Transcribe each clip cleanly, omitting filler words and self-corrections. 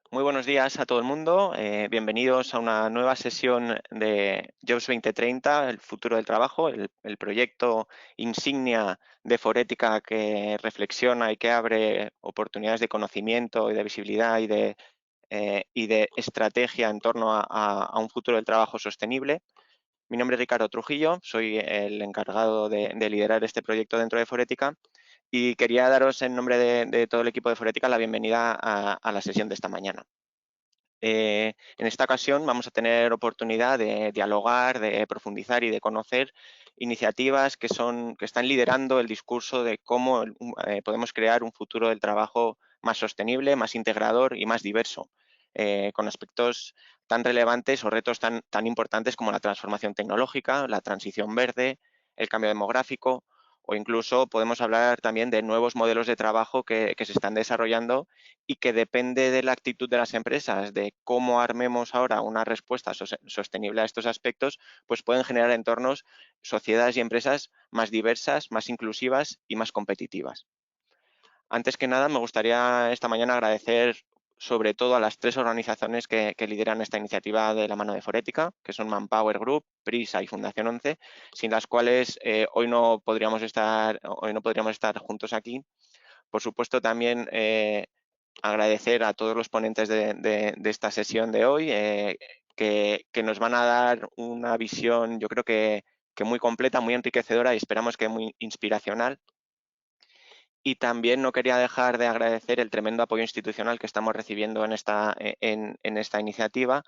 Muy buenos días a todo el mundo. Bienvenidos a una nueva sesión de Jobs 2030, el futuro del trabajo, el proyecto insignia de Forética que reflexiona y que abre oportunidades de conocimiento y de visibilidad y de estrategia en torno a un futuro del trabajo sostenible. Mi nombre es Ricardo Trujillo, soy el encargado de liderar este proyecto dentro de Forética y quería daros en nombre de todo el equipo de Forética la bienvenida a la sesión de esta mañana. En esta ocasión vamos a tener oportunidad de dialogar, de profundizar y de conocer iniciativas que están liderando el discurso de cómo podemos crear un futuro del trabajo más sostenible, más integrador y más diverso, con aspectos tan relevantes o retos tan importantes como la transformación tecnológica, la transición verde, el cambio demográfico o incluso podemos hablar también de nuevos modelos de trabajo que se están desarrollando y que depende de la actitud de las empresas, de cómo armemos ahora una respuesta sostenible a estos aspectos, pues pueden generar entornos, sociedades y empresas más diversas, más inclusivas y más competitivas. Antes que nada, me gustaría esta mañana agradecer sobre todo a las tres organizaciones que lideran esta iniciativa de la mano de Forética, que son Manpower Group, Prisa y Fundación 11, sin las cuales hoy no podríamos estar juntos aquí. Por supuesto, también agradecer a todos los ponentes de esta sesión de hoy, que nos van a dar una visión, yo creo que muy completa, muy enriquecedora y esperamos que muy inspiracional. Y también no quería dejar de agradecer el tremendo apoyo institucional que estamos recibiendo en esta iniciativa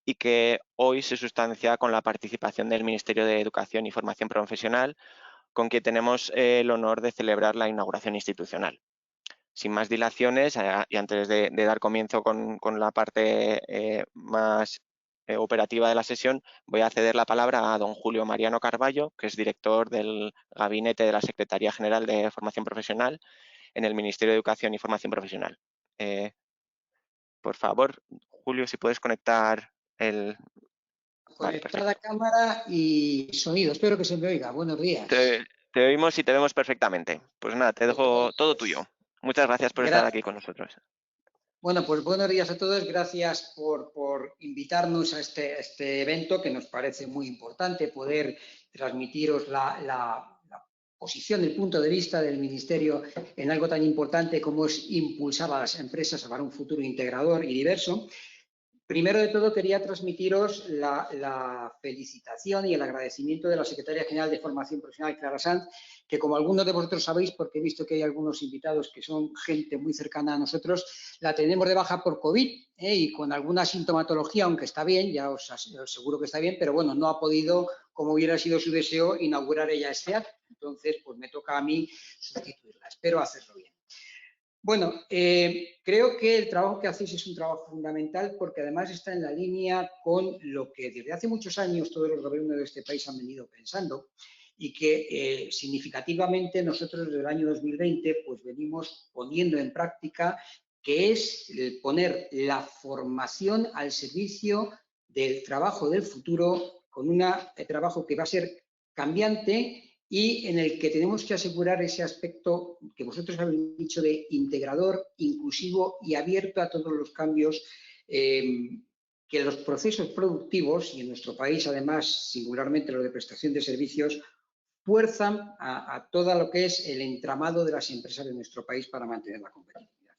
y que hoy se sustancia con la participación del Ministerio de Educación y Formación Profesional, con quien tenemos el honor de celebrar la inauguración institucional. Sin más dilaciones, y antes de dar comienzo con la parte más operativa de la sesión, voy a ceder la palabra a don Julio Mariano Carballo, que es director del Gabinete de la Secretaría General de Formación Profesional en el Ministerio de Educación y Formación Profesional. Por favor, Julio, si puedes conectar el... Vale, Conectada perfecto. cámara y sonido. Espero que se me oiga. Buenos días. Te oímos y te vemos perfectamente. Pues nada, te Pues, dejo todo tuyo. Muchas gracias por estar aquí con nosotros. bueno, pues buenos días a todos. Gracias por invitarnos a este evento que nos parece muy importante, poder transmitiros la posición, el punto de vista del Ministerio en algo tan importante como es impulsar a las empresas para un futuro integrador y diverso. Primero de todo, quería transmitiros la felicitación y el agradecimiento de la Secretaria General de Formación Profesional, Clara Sanz, que como algunos de vosotros sabéis, porque he visto que hay algunos invitados que son gente muy cercana a nosotros, la tenemos de baja por COVID y con alguna sintomatología, aunque está bien, ya os aseguro que está bien, pero bueno, no ha podido, como hubiera sido su deseo, inaugurar ella este acto. Entonces, pues me toca a mí sustituirla. Espero hacerlo bien. Bueno, creo que el trabajo que hacéis es un trabajo fundamental porque además está en la línea con lo que desde hace muchos años todos los gobiernos de este país han venido pensando y que significativamente nosotros desde el año 2020 pues venimos poniendo en práctica, que es poner la formación al servicio del trabajo del futuro con un trabajo que va a ser cambiante y en el que tenemos que asegurar ese aspecto que vosotros habéis dicho de integrador, inclusivo y abierto a todos los cambios que los procesos productivos, y en nuestro país además singularmente los de prestación de servicios, fuerzan a todo lo que es el entramado de las empresas de nuestro país para mantener la competitividad.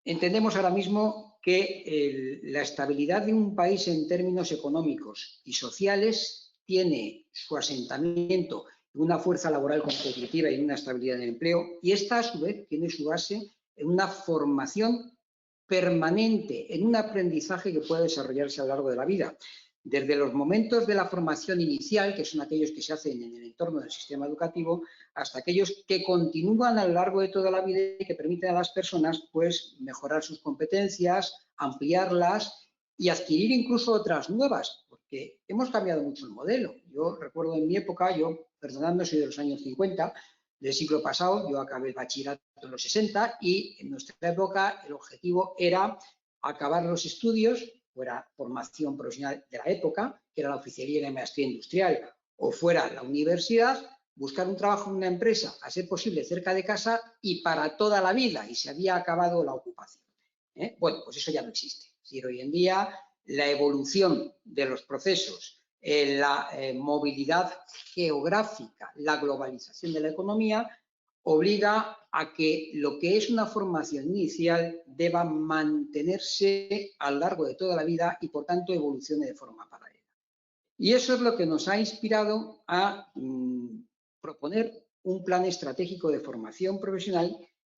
Entendemos ahora mismo que la estabilidad de un país en términos económicos y sociales tiene su asentamiento en una fuerza laboral competitiva y en una estabilidad del empleo, y esta a su vez tiene su base en una formación permanente, en un aprendizaje que puede desarrollarse a lo largo de la vida. Desde los momentos de la formación inicial, que son aquellos que se hacen en el entorno del sistema educativo, hasta aquellos que continúan a lo largo de toda la vida y que permiten a las personas pues, mejorar sus competencias, ampliarlas y adquirir incluso otras nuevas, porque hemos cambiado mucho el modelo. Yo recuerdo en mi época, yo, perdonadme, soy de los años 50, del siglo pasado, yo acabé el bachillerato en los 60 y en nuestra época el objetivo era acabar los estudios, fuera formación profesional de la época, que era la oficialía y la maestría industrial, o fuera la universidad, buscar un trabajo en una empresa, a ser posible cerca de casa y para toda la vida, y se había acabado la ocupación. Bueno, pues eso ya no existe. Es decir, hoy en día la evolución de los procesos, la movilidad geográfica, la globalización de la economía, obliga a que lo que es una formación inicial deba mantenerse a lo largo de toda la vida y, por tanto, evolucione de forma paralela. Y eso es lo que nos ha inspirado a proponer un plan estratégico de formación profesional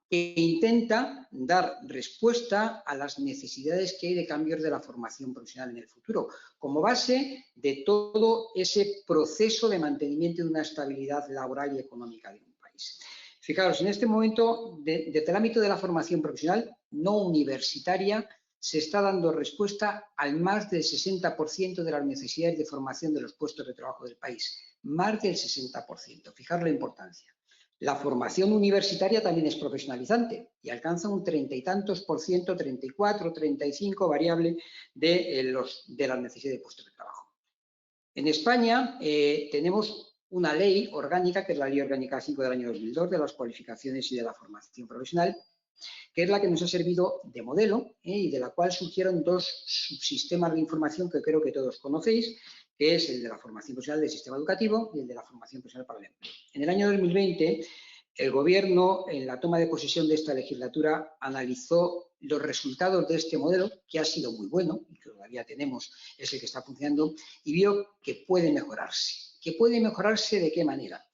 que intenta dar respuesta a las necesidades que hay de cambios de la formación profesional en el futuro, como base de todo ese proceso de mantenimiento de una estabilidad laboral y económica de un país. Fijaros, en este momento, desde el ámbito de la formación profesional no universitaria, se está dando respuesta al más del 60% de las necesidades de formación de los puestos de trabajo del país. Más del 60%. Fijaros la importancia. La formación universitaria también es profesionalizante y alcanza un 30 y tantos por ciento, 34, 35 variable de las necesidades de puestos de trabajo. En España tenemos una ley orgánica, que es la Ley Orgánica 5 del año 2002, de las cualificaciones y de la formación profesional, que es la que nos ha servido de modelo y de la cual surgieron dos subsistemas de información que creo que todos conocéis, que es el de la formación profesional del sistema educativo y el de la formación profesional para el empleo. En el año 2020, el Gobierno, en la toma de posesión de esta legislatura, analizó los resultados de este modelo, que ha sido muy bueno y que todavía tenemos, es el que está funcionando, y vio que puede mejorarse. ¿Que puede mejorarse de qué manera?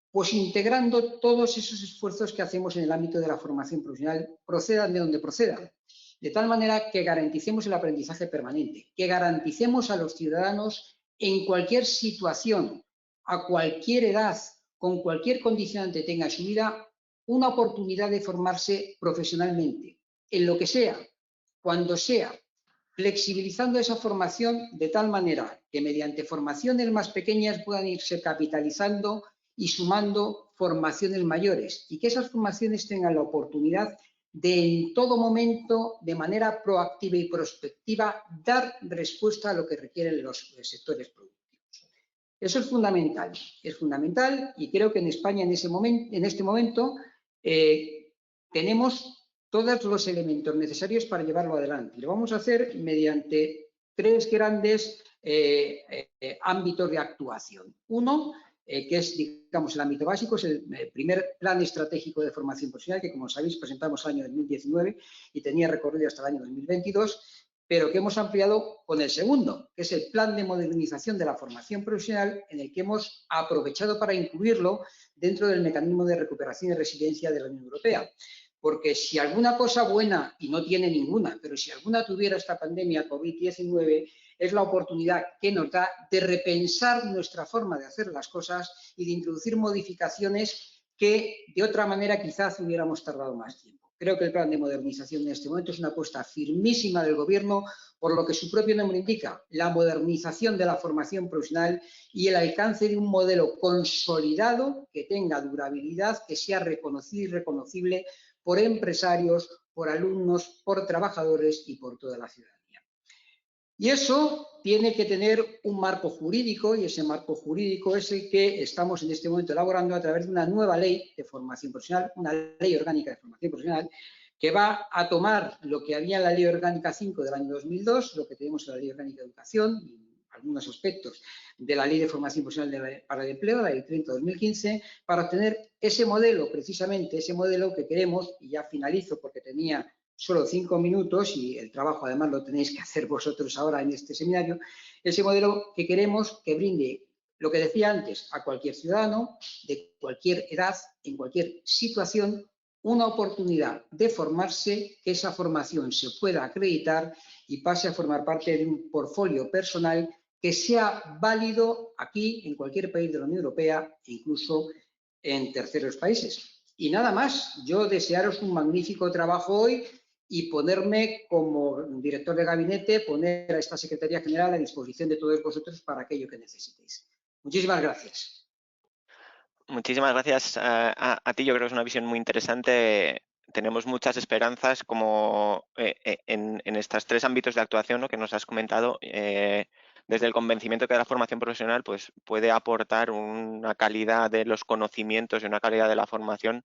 Pues integrando todos esos esfuerzos que hacemos en el ámbito de la formación profesional, procedan de donde procedan, de tal manera que garanticemos el aprendizaje permanente, que garanticemos a los ciudadanos en cualquier situación, a cualquier edad, con cualquier condicionante tenga en su vida, una oportunidad de formarse profesionalmente, en lo que sea, cuando sea, flexibilizando esa formación de tal manera que mediante formaciones más pequeñas puedan irse capitalizando y sumando formaciones mayores y que esas formaciones tengan la oportunidad de en todo momento, de manera proactiva y prospectiva, dar respuesta a lo que requieren los sectores productivos. Eso es fundamental y creo que en España en este momento tenemos todos los elementos necesarios para llevarlo adelante. Y lo vamos a hacer mediante tres grandes ámbitos de actuación. Uno, que es, digamos, el ámbito básico, es el primer plan estratégico de formación profesional, que, como sabéis, presentamos el año 2019 y tenía recorrido hasta el año 2022, pero que hemos ampliado con el segundo, que es el plan de modernización de la formación profesional, en el que hemos aprovechado para incluirlo dentro del mecanismo de recuperación y resiliencia de la Unión Europea. Porque si alguna cosa buena, y no tiene ninguna, pero si alguna tuviera esta pandemia COVID-19, es la oportunidad que nos da de repensar nuestra forma de hacer las cosas y de introducir modificaciones que de otra manera quizás hubiéramos tardado más tiempo. Creo que el plan de modernización en este momento es una apuesta firmísima del Gobierno, por lo que su propio nombre indica, la modernización de la formación profesional y el alcance de un modelo consolidado que tenga durabilidad, que sea reconocido y reconocible por empresarios, por alumnos, por trabajadores y por toda la ciudadanía. Y eso tiene que tener un marco jurídico, y ese marco jurídico es el que estamos en este momento elaborando a través de una nueva ley de formación profesional, una ley orgánica de formación profesional, que va a tomar lo que había en la Ley Orgánica 5 del año 2002, lo que tenemos en la Ley Orgánica de Educación, y algunos aspectos de la Ley de Formación Profesional para el Empleo, la Ley 30-2015, para obtener ese modelo, precisamente ese modelo que queremos, y ya finalizo porque tenía solo 5 minutos y el trabajo además lo tenéis que hacer vosotros ahora en este seminario, ese modelo que queremos que brinde, lo que decía antes, a cualquier ciudadano, de cualquier edad, en cualquier situación, una oportunidad de formarse, que esa formación se pueda acreditar y pase a formar parte de un portfolio personal que sea válido aquí, en cualquier país de la Unión Europea e incluso en terceros países. Y nada más, yo desearos un magnífico trabajo hoy y ponerme como director de gabinete, poner a esta Secretaría General a disposición de todos vosotros para aquello que necesitéis. Muchísimas gracias. Muchísimas gracias a ti. Yo creo que es una visión muy interesante. Tenemos muchas esperanzas como en estos tres ámbitos de actuación, ¿no?, que nos has comentado, desde el convencimiento que la formación profesional pues, puede aportar una calidad de los conocimientos y una calidad de la formación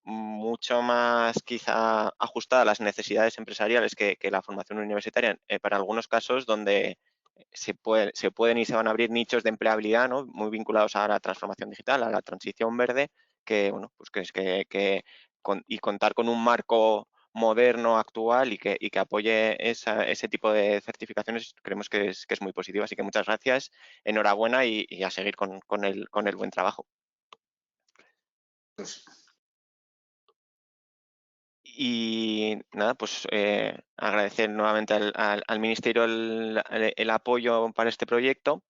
mucho más quizá ajustada a las necesidades empresariales que la formación universitaria, para algunos casos donde se pueden y se van a abrir nichos de empleabilidad, ¿no? Muy vinculados a la transformación digital, a la transición verde, que, bueno, pues y contar con un marco moderno, actual y que apoye ese tipo de certificaciones, creemos que es muy positivo. Así que muchas gracias, enhorabuena y a seguir con el buen trabajo. Pues, Y nada, pues agradecer nuevamente al Ministerio el apoyo para este proyecto.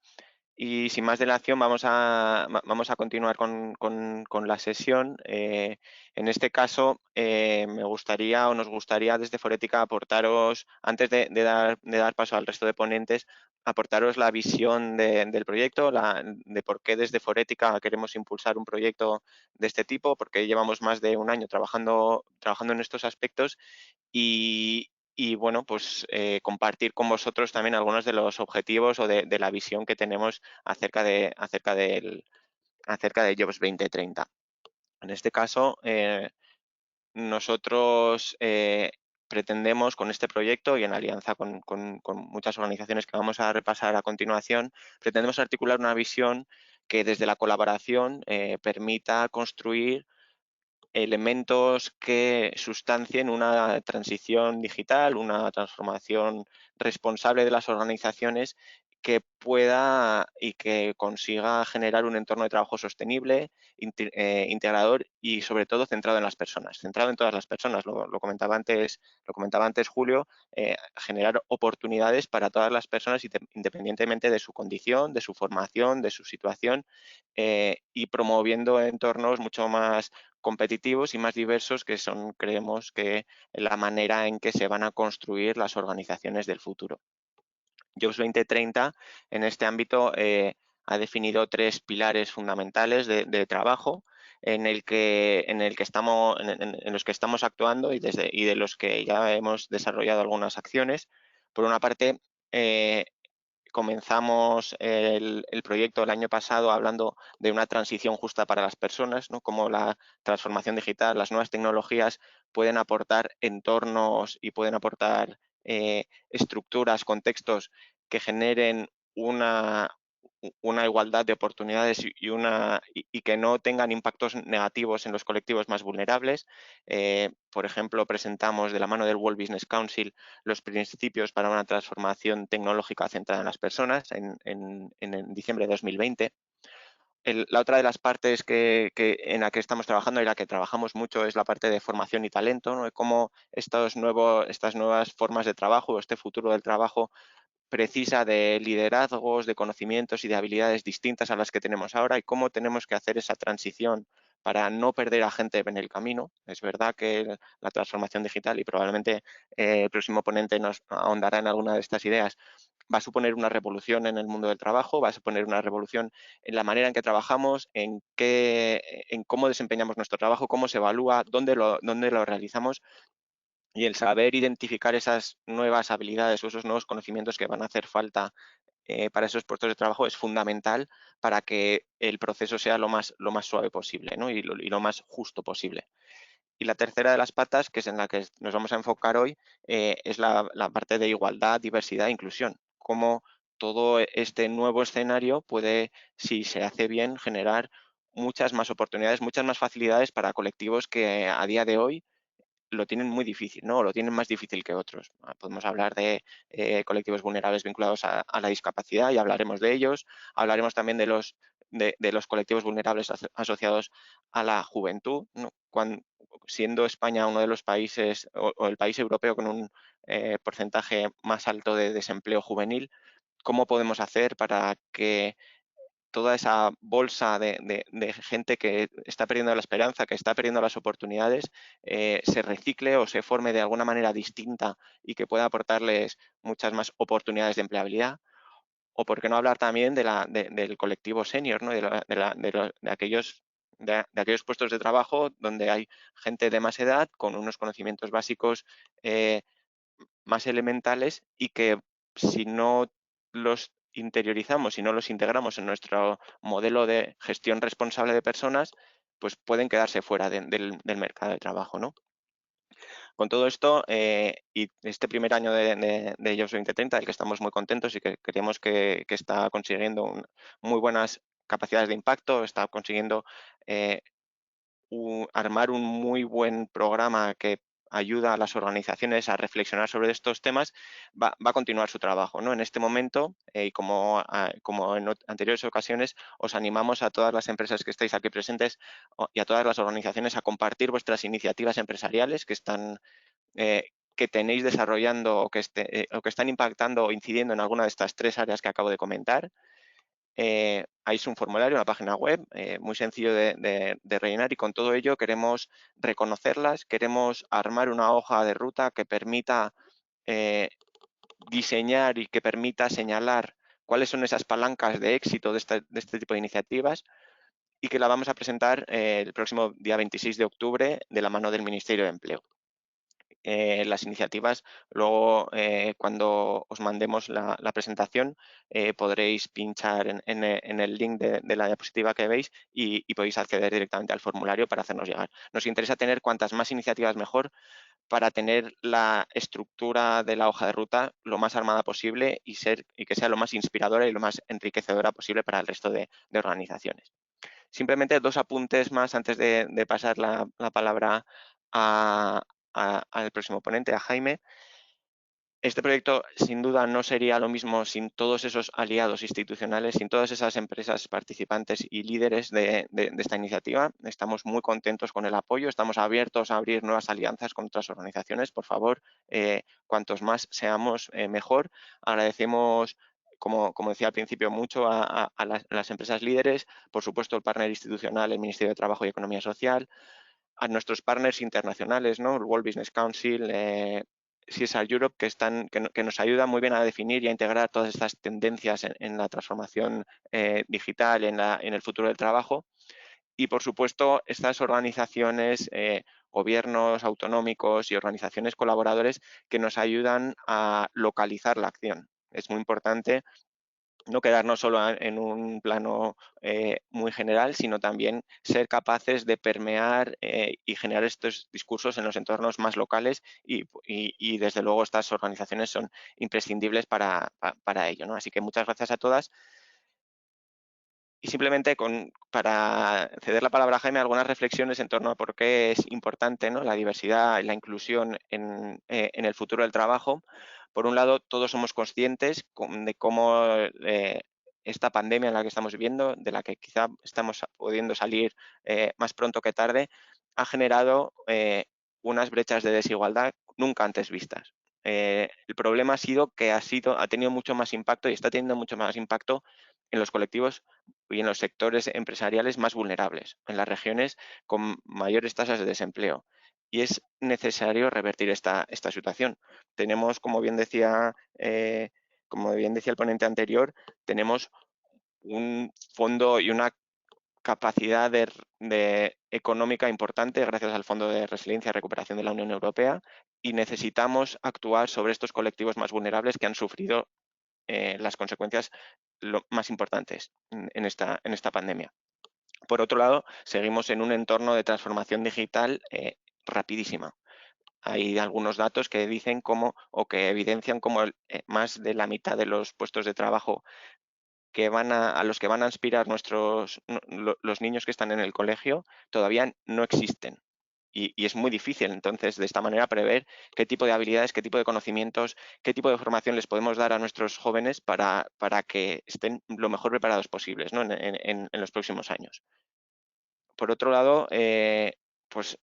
Y sin más dilación, vamos a continuar con la sesión. En este caso, me gustaría o nos gustaría desde Forética aportaros, antes de dar paso al resto de ponentes, aportaros la visión del proyecto, de por qué desde Forética queremos impulsar un proyecto de este tipo, porque llevamos más de un año trabajando en estos aspectos y bueno, pues compartir con vosotros también algunos de los objetivos o de la visión que tenemos acerca de Jobs 2030. En este caso, nosotros pretendemos con este proyecto y en alianza con muchas organizaciones que vamos a repasar a continuación, pretendemos articular una visión que desde la colaboración permita construir elementos que sustancien una transición digital, una transformación responsable de las organizaciones que pueda y que consiga generar un entorno de trabajo sostenible, integrador y sobre todo centrado en las personas, centrado en todas las personas. Lo comentaba antes Julio, generar oportunidades para todas las personas independientemente de su condición, de su formación, de su situación y promoviendo entornos mucho más competitivos y más diversos que son, creemos, que la manera en que se van a construir las organizaciones del futuro. Jobs 2030 en este ámbito ha definido tres pilares fundamentales de trabajo en los que estamos actuando y de los que ya hemos desarrollado algunas acciones. Por una parte, comenzamos el proyecto el año pasado hablando de una transición justa para las personas, ¿no? Cómo la transformación digital, las nuevas tecnologías pueden aportar entornos y pueden aportar estructuras, contextos que generen una igualdad de oportunidades y que no tengan impactos negativos en los colectivos más vulnerables. Por ejemplo, presentamos de la mano del World Business Council los principios para una transformación tecnológica centrada en las personas en diciembre de 2020. La otra de las partes en la que estamos trabajando y la que trabajamos mucho es la parte de formación y talento, ¿no? Cómo estas nuevas formas de trabajo, este futuro del trabajo, precisa de liderazgos, de conocimientos y de habilidades distintas a las que tenemos ahora y cómo tenemos que hacer esa transición para no perder a gente en el camino. Es verdad que la transformación digital, y probablemente el próximo ponente nos ahondará en alguna de estas ideas, va a suponer una revolución en el mundo del trabajo, va a suponer una revolución en la manera en que trabajamos, en cómo desempeñamos nuestro trabajo, cómo se evalúa, dónde lo realizamos y el saber identificar esas nuevas habilidades o esos nuevos conocimientos que van a hacer falta para esos puestos de trabajo es fundamental para que el proceso sea lo más suave posible, ¿no? Y lo más justo posible. Y la tercera de las patas, que es en la que nos vamos a enfocar hoy, es la parte de igualdad, diversidad e inclusión. Cómo todo este nuevo escenario puede, si se hace bien, generar muchas más oportunidades, muchas más facilidades para colectivos que a día de hoy lo tienen muy difícil, ¿no? Lo tienen más difícil que otros. Podemos hablar de colectivos vulnerables vinculados a la discapacidad y hablaremos de ellos. Hablaremos también de los colectivos vulnerables asociados a la juventud, ¿no? Siendo España uno de los países o el país europeo con un porcentaje más alto de desempleo juvenil, ¿cómo podemos hacer para que toda esa bolsa de gente que está perdiendo la esperanza, que está perdiendo las oportunidades, se recicle o se forme de alguna manera distinta y que pueda aportarles muchas más oportunidades de empleabilidad? O por qué no hablar también del colectivo senior, ¿no? De aquellos puestos de trabajo donde hay gente de más edad con unos conocimientos básicos más elementales y que si no los interiorizamos, si no los integramos en nuestro modelo de gestión responsable de personas, pues pueden quedarse fuera del mercado de trabajo, ¿no? Con todo esto, y este primer año de Jobs 2030, del que estamos muy contentos y que creemos que está consiguiendo muy buenas capacidades de impacto, está consiguiendo eh, armar un muy buen programa que ayuda a las organizaciones a reflexionar sobre estos temas, va a continuar su trabajo, ¿no? En este momento, y como en anteriores ocasiones, os animamos a todas las empresas que estáis aquí presentes y a todas las organizaciones a compartir vuestras iniciativas empresariales que tenéis desarrollando o que están impactando o incidiendo en alguna de estas tres áreas que acabo de comentar. Hay un formulario, una página web muy sencillo de rellenar, y con todo ello queremos reconocerlas, queremos armar una hoja de ruta que permita eh, diseñar y que permita señalar cuáles son esas palancas de éxito de este tipo de iniciativas, y que la vamos a presentar el próximo día 26 de octubre de la mano del Ministerio de Empleo. Las iniciativas, luego cuando os mandemos la presentación podréis pinchar en el link de la diapositiva que veis y podéis acceder directamente al formulario para hacernos llegar. Nos interesa tener cuantas más iniciativas mejor, para tener la estructura de la hoja de ruta lo más armada posible y que sea lo más inspiradora y lo más enriquecedora posible para el resto de organizaciones. Simplemente dos apuntes más antes de pasar la palabra al próximo ponente, a Jaime. Este proyecto sin duda no sería lo mismo sin todos esos aliados institucionales, sin todas esas empresas participantes y líderes de esta iniciativa. Estamos muy contentos con el apoyo, estamos abiertos a abrir nuevas alianzas con otras organizaciones. Por favor, cuantos más seamos, mejor. Agradecemos, como decía al principio, mucho a las empresas líderes, por supuesto el partner institucional, el Ministerio de Trabajo y Economía Social, a nuestros partners internacionales, ¿no? El World Business Council, CSR Europe, que nos ayuda muy bien a definir y a integrar todas estas tendencias en la transformación digital, en el futuro del trabajo. Y, por supuesto, estas organizaciones, gobiernos autonómicos y organizaciones colaboradores que nos ayudan a localizar la acción. Es muy importante no quedarnos solo en un plano muy general, sino también ser capaces de permear y generar estos discursos en los entornos más locales, y desde luego estas organizaciones son imprescindibles para ello, ¿no? Así que muchas gracias a todas. Y simplemente para ceder la palabra a Jaime, algunas reflexiones en torno a por qué es importante, ¿no?, la diversidad y la inclusión en el futuro del trabajo. Por un lado, todos somos conscientes de cómo esta pandemia en la que estamos viviendo, de la que quizá estamos pudiendo salir más pronto que tarde, ha generado unas brechas de desigualdad nunca antes vistas. El problema ha sido que ha tenido mucho más impacto y está teniendo mucho más impacto en los colectivos y en los sectores empresariales más vulnerables, en las regiones con mayores tasas de desempleo. Y es necesario revertir esta situación. Tenemos, como bien decía el ponente anterior, tenemos un fondo y una capacidad económica importante gracias al Fondo de Resiliencia y Recuperación de la Unión Europea, y necesitamos actuar sobre estos colectivos más vulnerables que han sufrido las consecuencias más importantes en esta pandemia. Por otro lado, seguimos en un entorno de transformación digital rapidísima. Hay algunos datos que dicen o que evidencian cómo más de la mitad de los puestos de trabajo a los que van a aspirar los niños que están en el colegio todavía no existen. Y es muy difícil, entonces, de esta manera prever qué tipo de habilidades, qué tipo de conocimientos, qué tipo de formación les podemos dar a nuestros jóvenes para que estén lo mejor preparados posibles, ¿no?, en los próximos años. Por otro lado, pues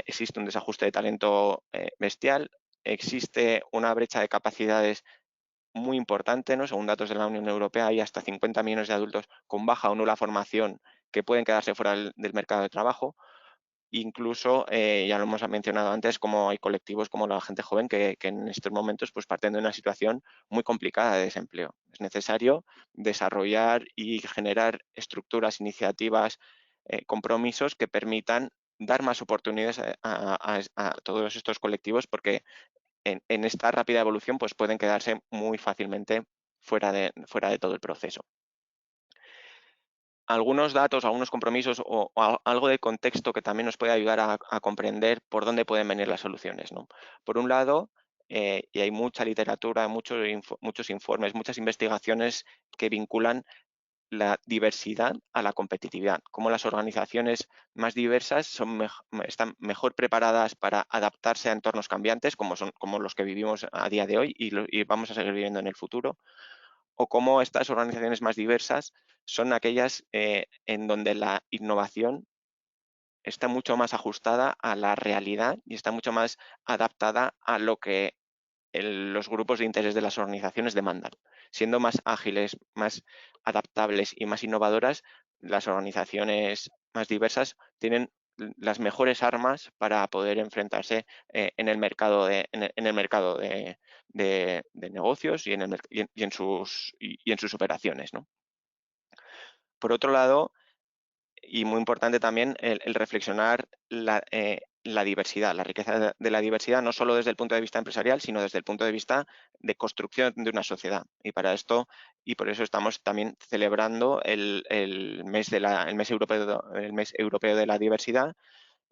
existe un desajuste de talento bestial, existe una brecha de capacidades muy importante, ¿no? Según datos de la Unión Europea, hay hasta 50 millones de adultos con baja o nula formación que pueden quedarse fuera del mercado de trabajo. Incluso, ya lo hemos mencionado antes, como hay colectivos como la gente joven que en estos momentos pues parten de una situación muy complicada de desempleo. Es necesario desarrollar y generar estructuras, iniciativas, compromisos que permitan dar más oportunidades a todos estos colectivos, porque en esta rápida evolución pues pueden quedarse muy fácilmente fuera de todo el proceso. algunos datos, algunos compromisos o algo de contexto que también nos puede ayudar a comprender por dónde pueden venir las soluciones, ¿no? Por un lado, y hay mucha literatura, muchos informes, muchas investigaciones que vinculan la diversidad a la competitividad, cómo las organizaciones más diversas están mejor preparadas para adaptarse a entornos cambiantes, como los que vivimos a día de hoy y vamos a seguir viviendo en el futuro, o cómo estas organizaciones más diversas son aquellas en donde la innovación está mucho más ajustada a la realidad y está mucho más adaptada a lo que los grupos de interés de las organizaciones demandan. Siendo más ágiles, más adaptables y más innovadoras, las organizaciones más diversas tienen las mejores armas para poder enfrentarse en el mercado en el mercado de negocios y en sus operaciones, ¿no? Por otro lado, y muy importante también el reflexionar la diversidad, la riqueza de la diversidad, no solo desde el punto de vista empresarial, sino desde el punto de vista de construcción de una sociedad. Y para esto, y por eso estamos también celebrando el mes europeo de la diversidad,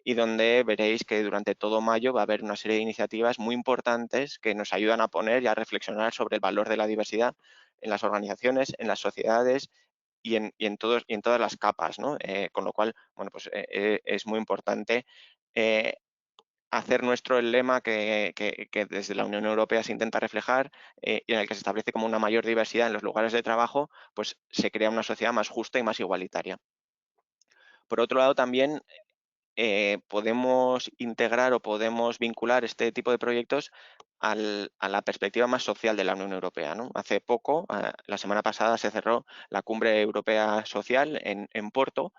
y donde veréis que durante todo mayo va a haber una serie de iniciativas muy importantes que nos ayudan a poner y a reflexionar sobre el valor de la diversidad en las organizaciones, en las sociedades y en todas las capas, ¿no? Con lo cual, bueno, pues es muy importante eh, hacer nuestro el lema que desde la Unión Europea se intenta reflejar y en el que se establece como una mayor diversidad en los lugares de trabajo, pues se crea una sociedad más justa y más igualitaria. Por otro lado, también podemos integrar o podemos vincular este tipo de proyectos a la perspectiva más social de la Unión Europea, ¿no? Hace poco, la semana pasada, se cerró la Cumbre Europea Social en Porto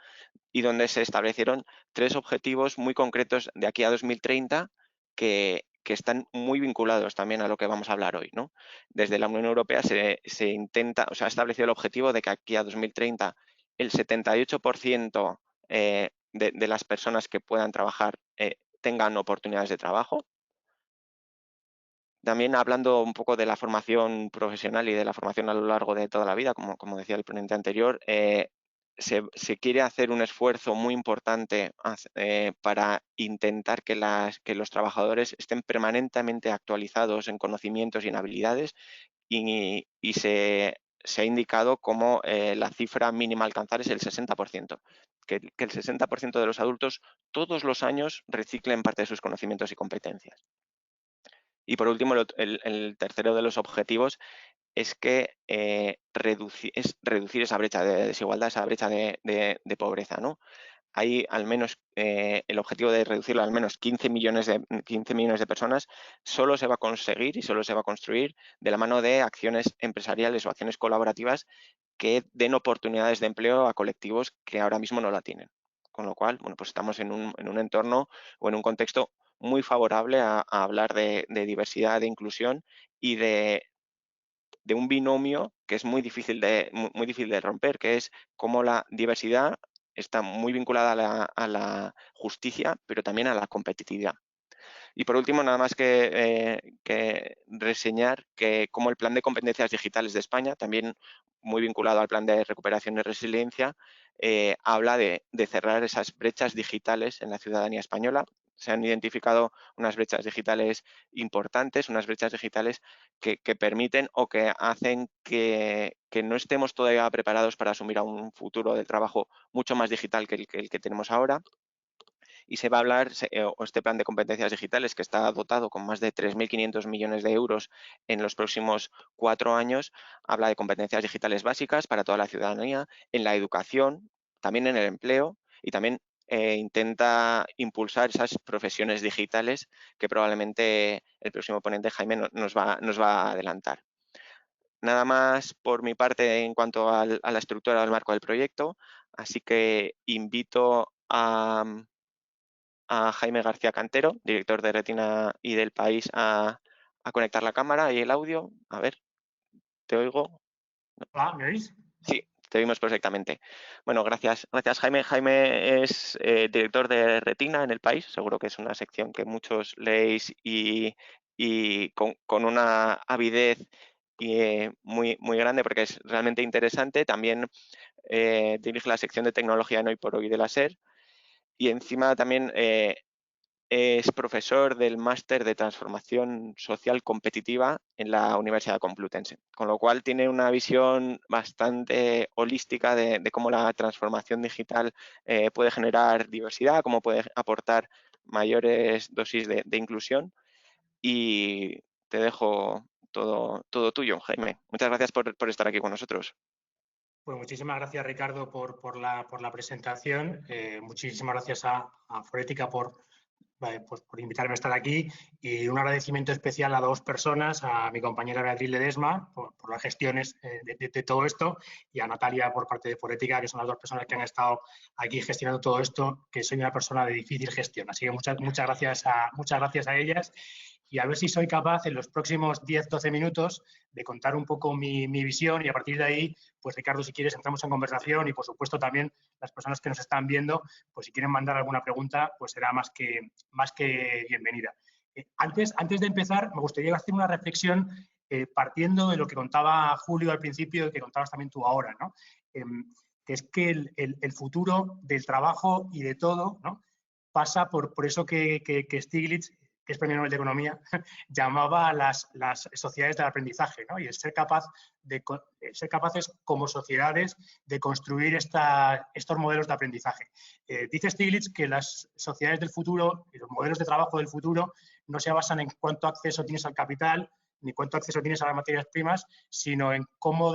y donde se establecieron 3 objetivos muy concretos de aquí a 2030 que están muy vinculados también a lo que vamos a hablar hoy, ¿no? Desde la Unión Europea se intenta, o sea, ha establecido el objetivo de que aquí a 2030 el 78% de las personas que puedan trabajar tengan oportunidades de trabajo. También hablando un poco de la formación profesional y de la formación a lo largo de toda la vida, como decía el ponente anterior, se quiere hacer un esfuerzo muy importante para intentar que los trabajadores estén permanentemente actualizados en conocimientos y en habilidades y se ha indicado como la cifra mínima a alcanzar es el 60%, que el 60% de los adultos todos los años reciclen parte de sus conocimientos y competencias. Y por último, el tercero de los objetivos es que es reducir esa brecha de desigualdad, esa brecha de pobreza, ¿no? Hay al menos el objetivo de reducirlo a al menos 15 millones de personas solo se va a conseguir y solo se va a construir de la mano de acciones empresariales o acciones colaborativas que den oportunidades de empleo a colectivos que ahora mismo no la tienen. Con lo cual, bueno, pues estamos en un entorno o en un contexto muy favorable a hablar de diversidad, de inclusión y de un binomio que es muy difícil de romper, que es cómo la diversidad está muy vinculada a la justicia, pero también a la competitividad. Y por último, nada más que reseñar que como el Plan de Competencias Digitales de España, también muy vinculado al Plan de Recuperación y Resiliencia, habla de cerrar esas brechas digitales en la ciudadanía española. Se han identificado unas brechas digitales importantes, unas brechas digitales que permiten o que hacen que no estemos todavía preparados para asumir a un futuro del trabajo mucho más digital que el que tenemos ahora y se va a hablar, o este plan de competencias digitales que está dotado con más de 3.500 millones de euros en los próximos 4 años, habla de competencias digitales básicas para toda la ciudadanía, en la educación, también en el empleo y también intenta impulsar esas profesiones digitales que probablemente el próximo ponente Jaime nos va a adelantar. Nada más por mi parte en cuanto a la estructura del marco del proyecto, así que invito a Jaime García Cantero, director de Retina y del País, a conectar la cámara y el audio. A ver, ¿te oigo? Hola, ¿me oís? Sí, te oímos perfectamente. Bueno, gracias Jaime. Jaime es director de Retina en el País. Seguro que es una sección que muchos leéis y con una avidez muy grande porque es realmente interesante. También dirige la sección de tecnología en Hoy por Hoy de la SER, y encima también es profesor del máster de transformación social competitiva en la Universidad Complutense, con lo cual tiene una visión bastante holística de cómo la transformación digital puede generar diversidad, cómo puede aportar mayores dosis de inclusión. Y te dejo todo tuyo, Jaime. Muchas gracias por estar aquí con nosotros. Pues muchísimas gracias, Ricardo, por la presentación. Muchísimas gracias a Forética pues por invitarme a estar aquí, y un agradecimiento especial a dos personas, a mi compañera Beatriz Ledesma por las gestiones de todo esto, y a Natalia por parte de Forética, que son las dos personas que han estado aquí gestionando todo esto, que soy una persona de difícil gestión. Así que muchas gracias a ellas, y a ver si soy capaz en los próximos 10-12 minutos de contar un poco mi visión, y a partir de ahí, pues Ricardo, si quieres, entramos en conversación, y por supuesto también las personas que nos están viendo, pues si quieren mandar alguna pregunta, pues será más que bienvenida. Antes de empezar, me gustaría hacer una reflexión partiendo de lo que contaba Julio al principio y que contabas también tú ahora, ¿no? Que es que el futuro del trabajo y de todo, ¿no?, pasa por eso que Stiglitz, que es Premio Nobel de Economía, llamaba a las sociedades del aprendizaje, ¿no? Y el ser capaces como sociedades de construir estos modelos de aprendizaje. Dice Stiglitz que las sociedades del futuro y los modelos de trabajo del futuro no se basan en cuánto acceso tienes al capital ni cuánto acceso tienes a las materias primas, sino en cómo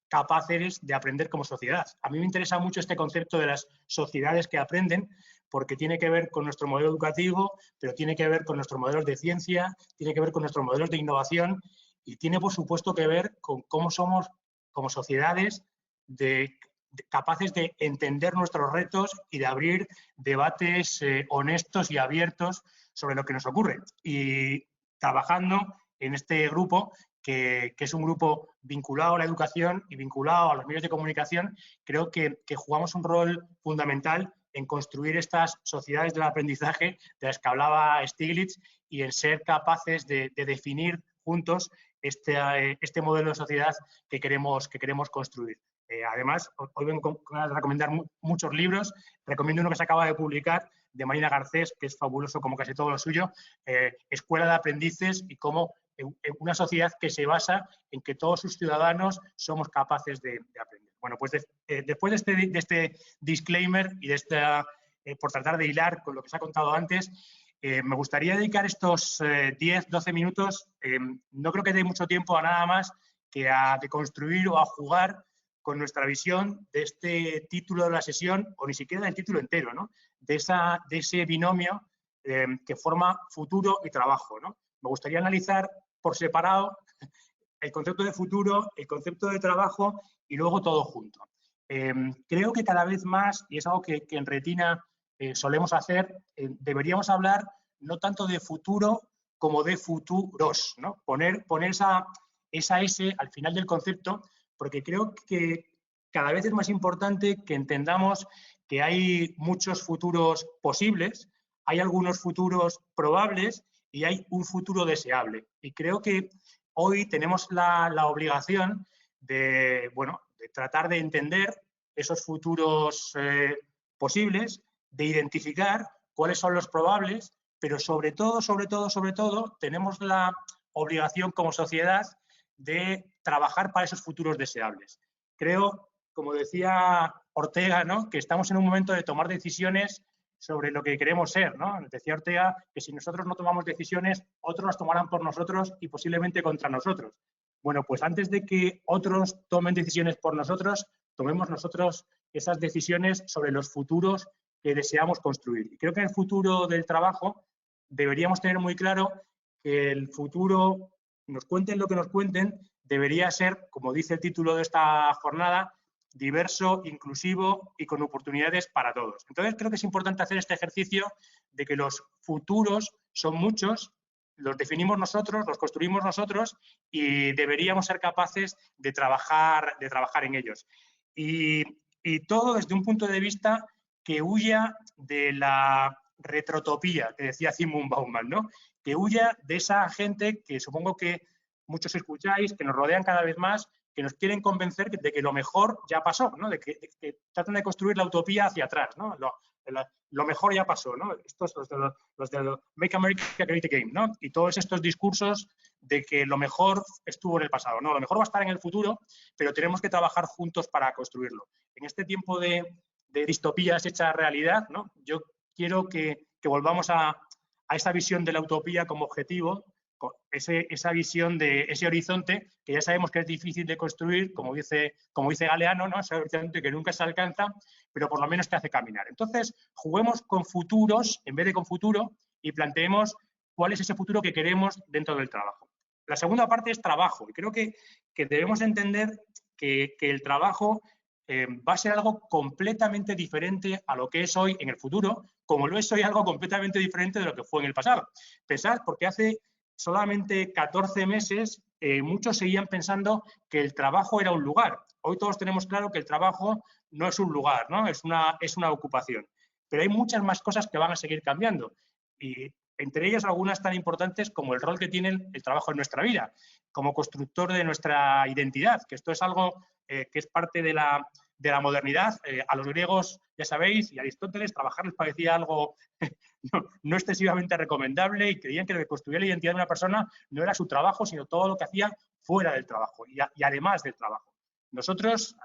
capaz eres de aprender como sociedad. A mí me interesa mucho este concepto de las sociedades que aprenden, porque tiene que ver con nuestro modelo educativo, pero tiene que ver con nuestros modelos de ciencia, tiene que ver con nuestros modelos de innovación, y tiene, por supuesto, que ver con cómo somos como sociedades capaces de entender nuestros retos y de abrir debates honestos y abiertos sobre lo que nos ocurre. Y trabajando en este grupo, que es un grupo vinculado a la educación y vinculado a los medios de comunicación, creo que jugamos un rol fundamental en construir estas sociedades del aprendizaje de las que hablaba Stiglitz, y en ser capaces de definir juntos este modelo de sociedad que queremos construir. Además, hoy vengo a recomendar muchos libros. Recomiendo uno que se acaba de publicar de Marina Garcés, que es fabuloso como casi todo lo suyo, Escuela de Aprendices, y cómo una sociedad que se basa en que todos sus ciudadanos somos capaces de aprender. Bueno, pues después de este disclaimer y por tratar de hilar con lo que se ha contado antes, me gustaría dedicar estos 10-12 minutos, no creo que dé mucho tiempo a nada más que a deconstruir o a jugar con nuestra visión de este título de la sesión, o ni siquiera del título entero, ¿no?, de ese binomio que forma futuro y trabajo, ¿no? Me gustaría analizar por separado el concepto de futuro, el concepto de trabajo y luego todo junto. Creo que cada vez más, y es algo que en Retina solemos hacer, deberíamos hablar no tanto de futuro como de futuros, ¿no? Poner esa S al final del concepto, porque creo que cada vez es más importante que entendamos que hay muchos futuros posibles, hay algunos futuros probables y hay un futuro deseable. Y creo que hoy tenemos la obligación de tratar de entender esos futuros posibles, de identificar cuáles son los probables, pero sobre todo, tenemos la obligación como sociedad de trabajar para esos futuros deseables. Creo, como decía Ortega, ¿no?, que estamos en un momento de tomar decisiones sobre lo que queremos ser, ¿no? Decía Ortega que si nosotros no tomamos decisiones, otros las tomarán por nosotros y posiblemente contra nosotros. Bueno, pues antes de que otros tomen decisiones por nosotros, tomemos nosotros esas decisiones sobre los futuros que deseamos construir. Y creo que en el futuro del trabajo deberíamos tener muy claro que el futuro, nos cuenten lo que nos cuenten, debería ser, como dice el título de esta jornada, diverso, inclusivo y con oportunidades para todos. Entonces, creo que es importante hacer este ejercicio de que los futuros son muchos, los definimos nosotros, los construimos nosotros, y deberíamos ser capaces de trabajar en ellos. Y todo desde un punto de vista que huya de la retrotopía que decía Zygmunt Bauman, ¿no?, que huya de esa gente que supongo que muchos escucháis, que nos rodean cada vez más, que nos quieren convencer de que lo mejor ya pasó, ¿no? De que tratan de construir la utopía hacia atrás, ¿no? Lo mejor ya pasó, ¿no? Estos los de Make America Great Again, ¿no? Y todos estos discursos de que lo mejor estuvo en el pasado, ¿no? Lo mejor va a estar en el futuro, pero tenemos que trabajar juntos para construirlo. En este tiempo de distopías hechas realidad, ¿no? Yo quiero que volvamos a esa visión de la utopía como objetivo, esa visión de ese horizonte que ya sabemos que es difícil de construir, como dice Galeano, ¿no? Ese horizonte que nunca se alcanza, pero por lo menos te hace caminar. Entonces, juguemos con futuros en vez de con futuro y planteemos cuál es ese futuro que queremos dentro del trabajo. La segunda parte es trabajo, y creo que debemos entender que el trabajo va a ser algo completamente diferente a lo que es hoy en el futuro, como lo es hoy algo completamente diferente de lo que fue en el pasado. Pensad, porque hace solamente 14 meses muchos seguían pensando que el trabajo era un lugar. Hoy todos tenemos claro que el trabajo no es un lugar, ¿no? Es una ocupación. Pero hay muchas más cosas que van a seguir cambiando. Y entre ellas algunas tan importantes como el rol que tiene el trabajo en nuestra vida, como constructor de nuestra identidad, que esto es algo que es parte de la modernidad. A los griegos, ya sabéis, y a Aristóteles, trabajar les parecía algo no excesivamente recomendable y creían que lo que construía la identidad de una persona no era su trabajo, sino todo lo que hacía fuera del trabajo y además del trabajo. Nosotros,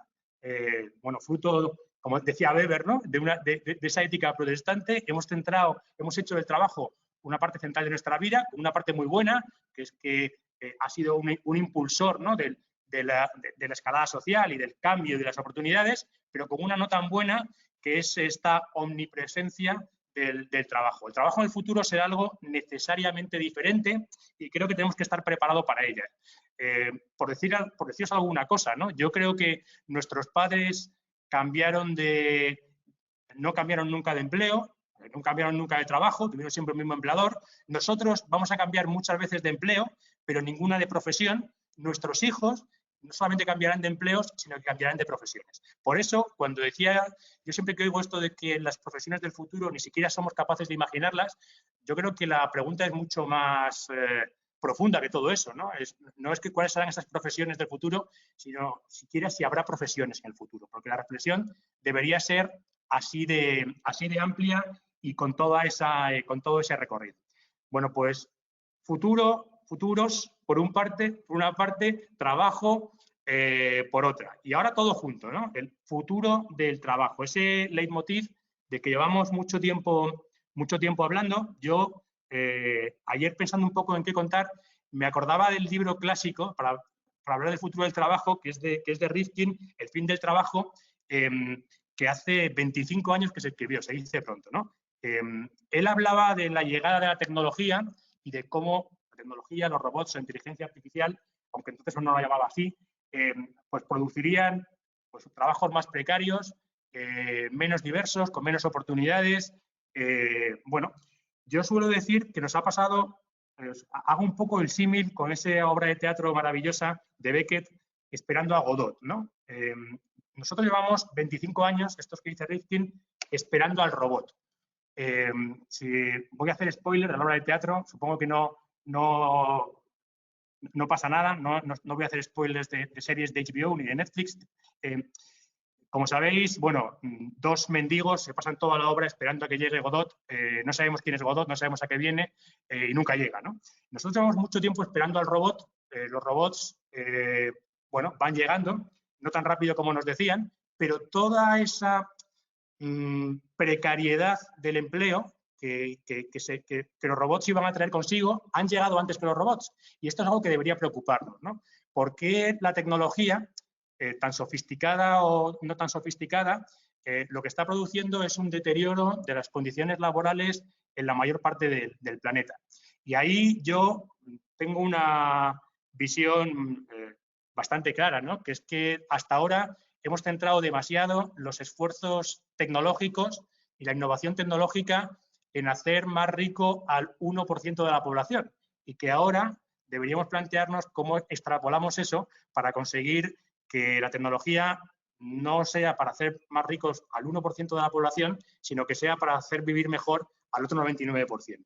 bueno, fruto, como decía Weber, ¿no? de esa ética protestante, hemos hecho del trabajo una parte central de nuestra vida, una parte muy buena, que es que ha sido un impulsor, ¿no? de la escalada social y del cambio y de las oportunidades, pero con una no tan buena, que es esta omnipresencia del trabajo. El trabajo en el futuro será algo necesariamente diferente y creo que tenemos que estar preparados para ella. Por deciros alguna cosa, ¿no? Yo creo que nuestros padres no cambiaron nunca de empleo, no cambiaron nunca de trabajo, tuvieron siempre el mismo empleador. Nosotros vamos a cambiar muchas veces de empleo, pero ninguna de profesión. Nuestros hijos no solamente cambiarán de empleos, sino que cambiarán de profesiones. Por eso, cuando decía, yo siempre que oigo esto de que las profesiones del futuro ni siquiera somos capaces de imaginarlas, yo creo que la pregunta es mucho más profunda que todo eso, ¿no? No es que cuáles serán esas profesiones del futuro, sino siquiera si habrá profesiones en el futuro, porque la reflexión debería ser así de amplia y con todo ese recorrido. Bueno, pues futuros por una parte, trabajo por otra. Y ahora todo junto, ¿no? El futuro del trabajo, ese leitmotiv de que llevamos mucho tiempo hablando. Yo, ayer pensando un poco en qué contar, me acordaba del libro clásico para hablar del futuro del trabajo, que es de Rifkin, El fin del trabajo, que hace 25 años que se escribió, se dice pronto, ¿no? Él hablaba de la llegada de la tecnología y de cómo la tecnología, los robots, la inteligencia artificial, aunque entonces no lo llamaba así, pues producirían pues, trabajos más precarios, menos diversos, con menos oportunidades. Bueno, yo suelo decir que nos ha pasado, hago un poco el símil con esa obra de teatro maravillosa de Beckett, Esperando a Godot, ¿no? Nosotros llevamos 25 años, estos que dice Rifkin, esperando al robot. Si voy a hacer spoiler a la obra de teatro, supongo que no pasa nada, no voy a hacer spoilers de series de HBO ni de Netflix. Como sabéis, bueno, dos mendigos se pasan toda la obra esperando a que llegue Godot. No sabemos quién es Godot, no sabemos a qué viene y nunca llega, ¿no? Nosotros llevamos mucho tiempo esperando al robot. Los robots, bueno, van llegando, no tan rápido como nos decían, pero toda esa precariedad del empleo que los robots iban a traer consigo han llegado antes que los robots. Y esto es algo que debería preocuparnos, ¿no? ¿Por qué la tecnología, tan sofisticada o no tan sofisticada, lo que está produciendo es un deterioro de las condiciones laborales en la mayor parte del planeta? Y ahí yo tengo una visión bastante clara, ¿no? Que es que hasta ahora hemos centrado demasiado los esfuerzos tecnológicos y la innovación tecnológica en hacer más rico al 1% de la población y que ahora deberíamos plantearnos cómo extrapolamos eso para conseguir que la tecnología no sea para hacer más ricos al 1% de la población, sino que sea para hacer vivir mejor al otro 99%.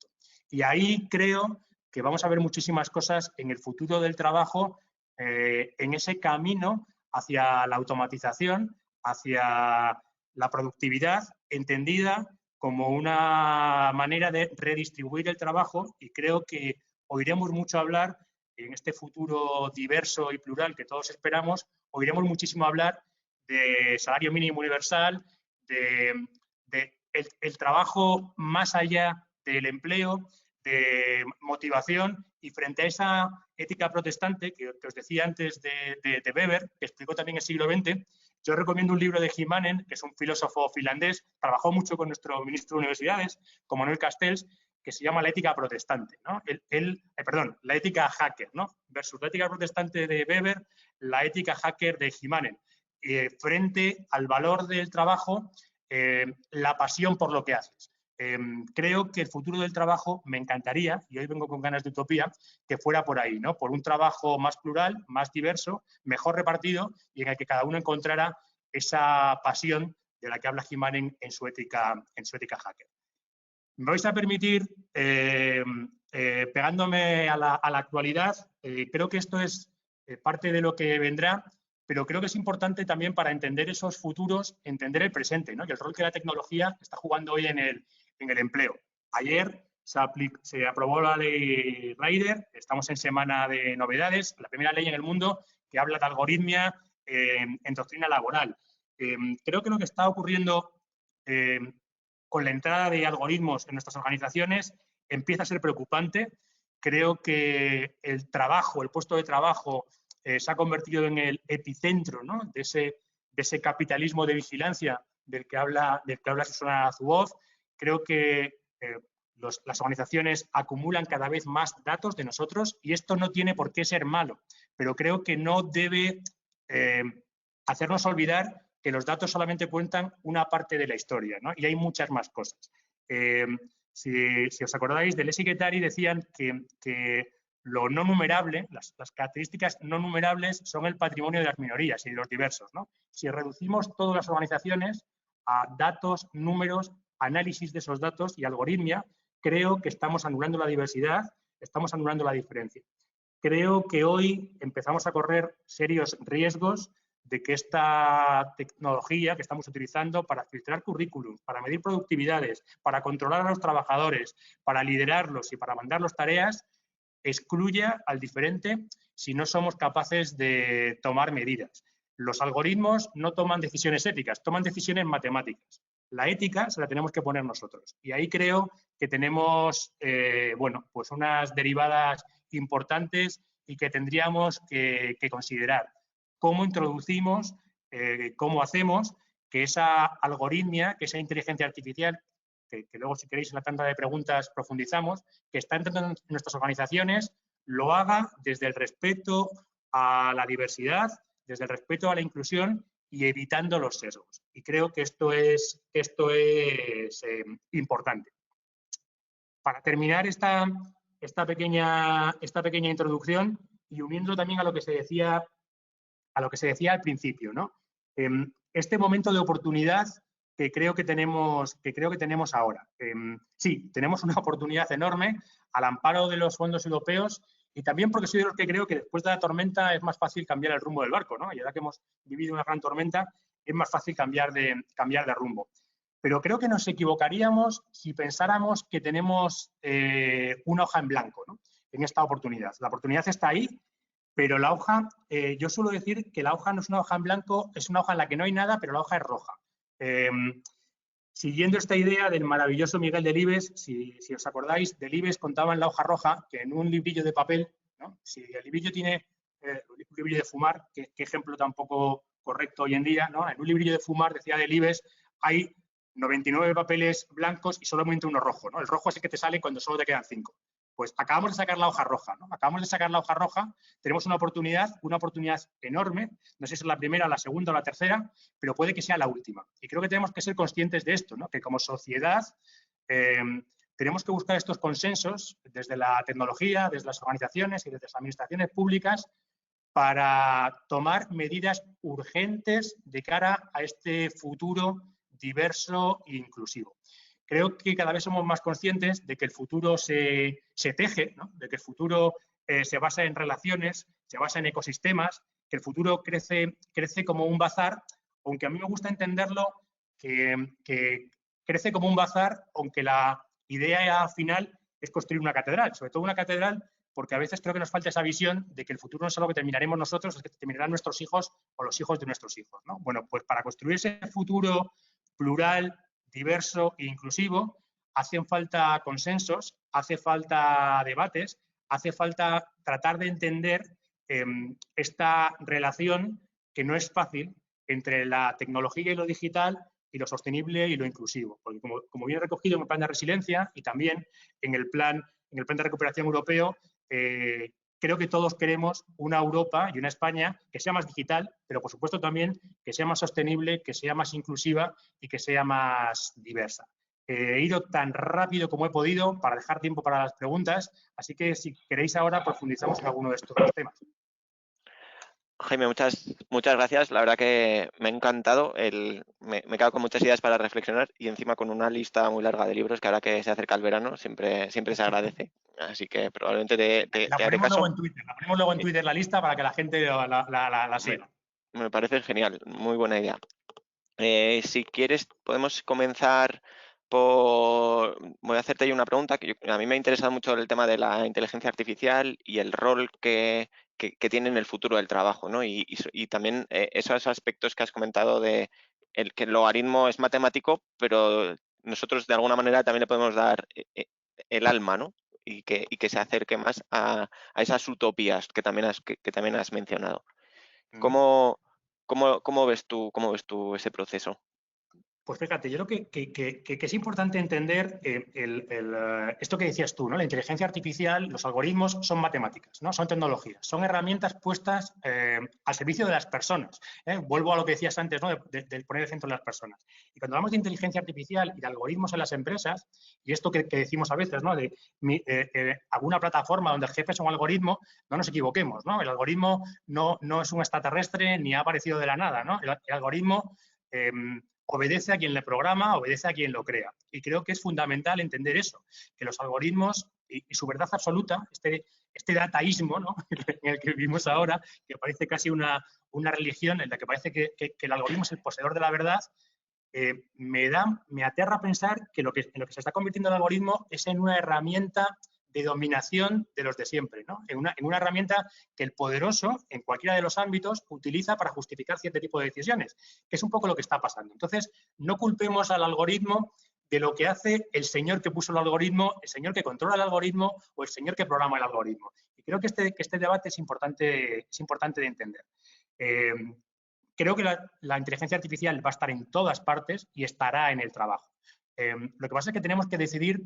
Y ahí creo que vamos a ver muchísimas cosas en el futuro del trabajo en ese camino hacia la automatización, hacia la productividad, entendida como una manera de redistribuir el trabajo, y creo que oiremos mucho hablar en este futuro diverso y plural que todos esperamos, oiremos muchísimo hablar de salario mínimo universal, de el trabajo más allá del empleo, de motivación, y frente a esa ética protestante que os decía antes de Weber, que explicó también el siglo XX, yo recomiendo un libro de Jimanen, que es un filósofo finlandés, trabajó mucho con nuestro ministro de Universidades, con Manuel Castells, que se llama La ética protestante, ¿no? Perdón, la ética hacker, ¿no? Versus la ética protestante de Weber, la ética hacker de Jimanen. Frente al valor del trabajo, la pasión por lo que haces. Creo que el futuro del trabajo me encantaría, y hoy vengo con ganas de utopía, que fuera por ahí, ¿no? Por un trabajo más plural, más diverso, mejor repartido, y en el que cada uno encontrara esa pasión de la que habla Jimanen en su ética hacker. Me vais a permitir, pegándome a la actualidad, creo que esto es parte de lo que vendrá, pero creo que es importante también para entender esos futuros, entender el presente, ¿no? Y el rol que la tecnología está jugando hoy en el empleo. Ayer se aprobó la ley Rider, estamos en semana de novedades, la primera ley en el mundo que habla de algoritmia en doctrina laboral. Creo que lo que está ocurriendo con la entrada de algoritmos en nuestras organizaciones empieza a ser preocupante. Creo que el trabajo, el puesto de trabajo, se ha convertido en el epicentro, ¿no? de ese capitalismo de vigilancia del que habla Susana Zuboff. Creo que las organizaciones acumulan cada vez más datos de nosotros, y esto no tiene por qué ser malo, pero creo que no debe hacernos olvidar que los datos solamente cuentan una parte de la historia, ¿no? Y hay muchas más cosas. Si os acordáis, Deleuze y Guattari decían que lo no numerable, las características no numerables son el patrimonio de las minorías y de los diversos, ¿no? Si reducimos todas las organizaciones a datos, números, análisis de esos datos y algoritmia, creo que estamos anulando la diversidad, estamos anulando la diferencia. Creo que hoy empezamos a correr serios riesgos de que esta tecnología que estamos utilizando para filtrar currículum, para medir productividades, para controlar a los trabajadores, para liderarlos y para mandarlos tareas, excluya al diferente si no somos capaces de tomar medidas. Los algoritmos no toman decisiones éticas, toman decisiones matemáticas. La ética se la tenemos que poner nosotros. Y ahí creo que tenemos pues unas derivadas importantes y que tendríamos que considerar. ¿Cómo introducimos, cómo hacemos que esa algoritmia, que esa inteligencia artificial, que luego, si queréis, en la tanda de preguntas profundizamos, que está entrando en nuestras organizaciones, lo haga desde el respeto a la diversidad, desde el respeto a la inclusión y evitando los sesgos? Y creo que esto es importante. Para terminar esta pequeña introducción, y uniendo también a lo que se decía al principio, ¿no? Este momento de oportunidad que creo que tenemos ahora. Sí, tenemos una oportunidad enorme al amparo de los fondos europeos, y también porque soy de los que creo que después de la tormenta es más fácil cambiar el rumbo del barco, ¿no? Y ahora que hemos vivido una gran tormenta, es más fácil cambiar de rumbo. Pero creo que nos equivocaríamos si pensáramos que tenemos una hoja en blanco, ¿no? En esta oportunidad. La oportunidad está ahí, pero la hoja, yo suelo decir que la hoja no es una hoja en blanco, es una hoja en la que no hay nada, pero la hoja es roja. Siguiendo esta idea del maravilloso Miguel Delibes, si os acordáis, Delibes contaba en La hoja roja que en un librillo de papel, ¿no? Si el librillo tiene un librillo de fumar, qué ejemplo tan poco correcto hoy en día, ¿no? En un librillo de fumar, decía Delibes, hay 99 papeles blancos y solamente uno rojo, ¿no? El rojo es el que te sale cuando solo te quedan 5. Pues acabamos de sacar la hoja roja, ¿no? Acabamos de sacar la hoja roja, tenemos una oportunidad enorme, no sé si es la primera, la segunda o la tercera, pero puede que sea la última. Y creo que tenemos que ser conscientes de esto, ¿no? Que como sociedad tenemos que buscar estos consensos desde la tecnología, desde las organizaciones y desde las administraciones públicas para tomar medidas urgentes de cara a este futuro diverso e inclusivo. Creo que cada vez somos más conscientes de que el futuro se teje, ¿no? De que el futuro se basa en relaciones, se basa en ecosistemas, que el futuro crece como un bazar, aunque a mí me gusta entenderlo que crece como un bazar, aunque la idea final es construir una catedral, sobre todo una catedral, porque a veces creo que nos falta esa visión de que el futuro no es algo que terminaremos nosotros, es que terminarán nuestros hijos o los hijos de nuestros hijos, ¿no? Bueno, pues para construir ese futuro plural, diverso e inclusivo, hacen falta consensos, hace falta debates, hace falta tratar de entender esta relación que no es fácil entre la tecnología y lo digital y lo sostenible y lo inclusivo. Porque como viene recogido en el plan de resiliencia y también en el plan de recuperación europeo, creo que todos queremos una Europa y una España que sea más digital, pero por supuesto también que sea más sostenible, que sea más inclusiva y que sea más diversa. He ido tan rápido como he podido para dejar tiempo para las preguntas, así que si queréis ahora profundizamos en alguno de estos dos temas. Jaime, muchas gracias. La verdad que me ha encantado. Me he quedado con muchas ideas para reflexionar y encima con una lista muy larga de libros que ahora que se acerca el verano siempre se agradece. Así que probablemente te haré caso. La ponemos luego en Twitter la lista para que la gente la siga. Me parece genial, muy buena idea. Si quieres, podemos comenzar por... Voy a hacerte yo una pregunta. A mí me ha interesado mucho el tema de la inteligencia artificial y el rol que tiene en el futuro del trabajo, ¿no? Y también esos aspectos que has comentado de que el logaritmo es matemático, pero nosotros de alguna manera también le podemos dar el alma, ¿no? Y que se acerque más a esas utopías que también has mencionado. ¿Cómo ves tú ese proceso? Pues fíjate, yo creo que es importante entender esto que decías tú, ¿no? La inteligencia artificial, los algoritmos son matemáticas, ¿no? Son tecnologías, son herramientas puestas al servicio de las personas. Vuelvo a lo que decías antes, ¿no? De poner el centro de las personas. Y cuando hablamos de inteligencia artificial y de algoritmos en las empresas, y esto que decimos a veces, ¿no? Alguna plataforma donde el jefe es un algoritmo, no nos equivoquemos, ¿no? El algoritmo no es un extraterrestre ni ha aparecido de la nada, ¿no? El algoritmo obedece a quien le programa, obedece a quien lo crea. Y creo que es fundamental entender eso, que los algoritmos y su verdad absoluta, este dataísmo, ¿no? En el que vivimos ahora, que parece casi una religión en la que parece que el algoritmo es el poseedor de la verdad, me aterra pensar que en lo que se está convirtiendo el algoritmo es en una herramienta de dominación de los de siempre, ¿no? En una herramienta que el poderoso, en cualquiera de los ámbitos, utiliza para justificar cierto tipo de decisiones, que es un poco lo que está pasando. Entonces, no culpemos al algoritmo de lo que hace el señor que puso el algoritmo, el señor que controla el algoritmo o el señor que programa el algoritmo. Y creo que este debate es importante de entender. Creo que la inteligencia artificial va a estar en todas partes y estará en el trabajo. Lo que pasa es que tenemos que decidir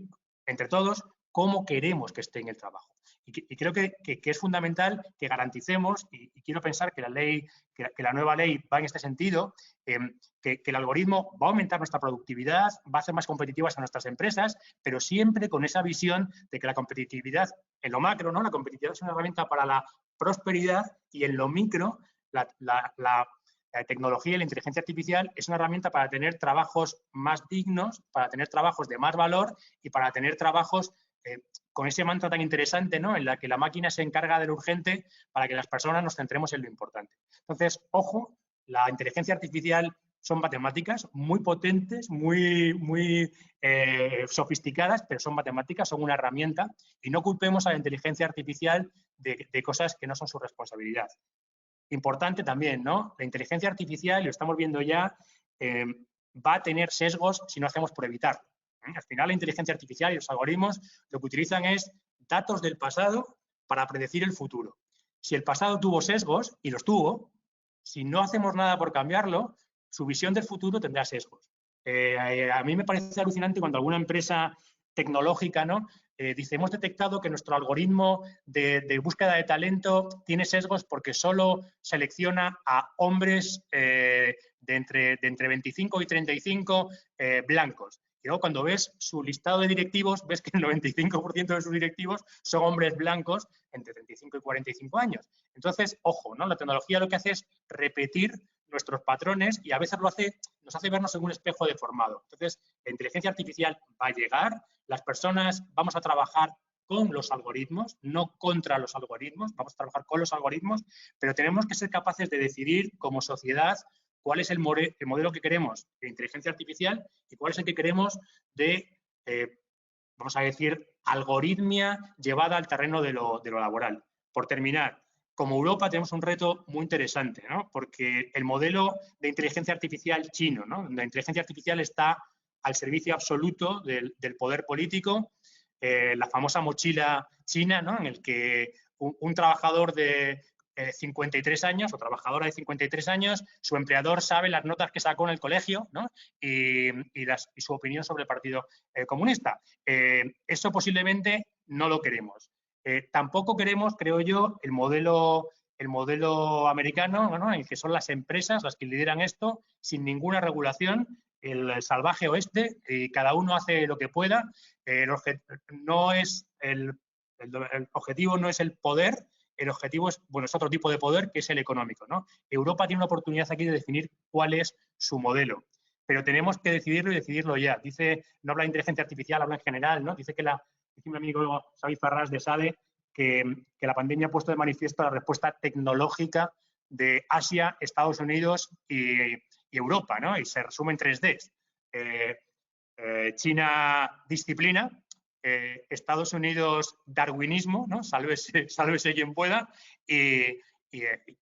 entre todos cómo queremos que esté en el trabajo. Y creo que es fundamental que garanticemos, y quiero pensar que la nueva ley va en este sentido, que el algoritmo va a aumentar nuestra productividad, va a hacer más competitivas a nuestras empresas, pero siempre con esa visión de que la competitividad en lo macro, ¿no? La competitividad es una herramienta para la prosperidad y en lo micro la tecnología y la inteligencia artificial es una herramienta para tener trabajos más dignos, para tener trabajos de más valor y para tener trabajos con ese mantra tan interesante, ¿no? En la que la máquina se encarga de lo urgente para que las personas nos centremos en lo importante. Entonces, ojo, la inteligencia artificial son matemáticas muy potentes, muy sofisticadas, pero son matemáticas, son una herramienta y no culpemos a la inteligencia artificial de cosas que no son su responsabilidad. Importante también, ¿no? La inteligencia artificial, lo estamos viendo ya, va a tener sesgos si no hacemos por evitarlo. Al final, la inteligencia artificial y los algoritmos lo que utilizan es datos del pasado para predecir el futuro. Si el pasado tuvo sesgos, y los tuvo, si no hacemos nada por cambiarlo, su visión del futuro tendrá sesgos. A mí me parece alucinante cuando alguna empresa tecnológica, ¿no? Dice, hemos detectado que nuestro algoritmo de búsqueda de talento tiene sesgos porque solo selecciona a hombres de entre 25 y 35 blancos. Y luego cuando ves su listado de directivos, ves que el 95% de sus directivos son hombres blancos entre 35 y 45 años. Entonces, ojo, ¿no? La tecnología lo que hace es repetir nuestros patrones y a veces nos hace vernos en un espejo deformado. Entonces, la inteligencia artificial va a llegar, las personas vamos a trabajar con los algoritmos, no contra los algoritmos, vamos a trabajar con los algoritmos, pero tenemos que ser capaces de decidir como sociedad cuál es el modelo que queremos de inteligencia artificial y cuál es el que queremos de, vamos a decir, algoritmia llevada al terreno de lo laboral. Por terminar, como Europa tenemos un reto muy interesante, ¿no? Porque el modelo de inteligencia artificial chino, ¿no? La inteligencia artificial está al servicio absoluto del poder político, la famosa mochila china, ¿no? En el que un trabajador de 53 años o trabajadora de 53 años, su empleador sabe las notas que sacó en el colegio, ¿no? y su opinión sobre el Partido Comunista. Eso posiblemente no lo queremos. Tampoco queremos, creo yo, el modelo americano, ¿no? En el que son las empresas las que lideran esto sin ninguna regulación, el salvaje oeste, y cada uno hace lo que pueda. El objetivo no es el poder, el objetivo es, bueno, es otro tipo de poder, que es el económico, ¿no? Europa tiene una oportunidad aquí de definir cuál es su modelo, pero tenemos que decidirlo y decidirlo ya. No habla de inteligencia artificial, habla en general, ¿no? Dice mi amigo Xavi Ferrás de SADE que la pandemia ha puesto de manifiesto la respuesta tecnológica de Asia, Estados Unidos y Europa, ¿no? Y se resume en 3 Ds. China, disciplina. Estados Unidos, darwinismo, ¿no? Sálvese quien pueda, y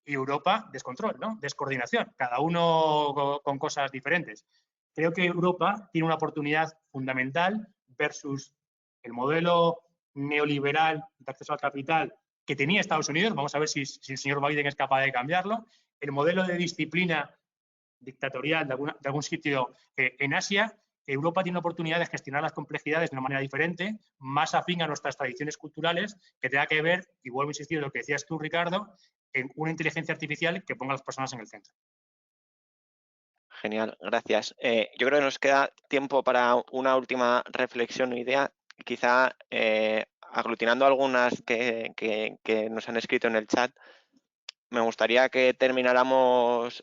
Europa, descontrol, ¿no? Descoordinación, cada uno con cosas diferentes. Creo que Europa tiene una oportunidad fundamental versus el modelo neoliberal de acceso al capital que tenía Estados Unidos. Vamos a ver si el señor Biden es capaz de cambiarlo. El modelo de disciplina dictatorial de algún sitio en Asia. Europa tiene una oportunidad de gestionar las complejidades de una manera diferente, más afín a nuestras tradiciones culturales, que tenga que ver, y vuelvo a insistir en lo que decías tú, Ricardo, en una inteligencia artificial que ponga a las personas en el centro. Genial, gracias. Yo creo que nos queda tiempo para una última reflexión o idea, quizá aglutinando algunas que nos han escrito en el chat. Me gustaría que termináramos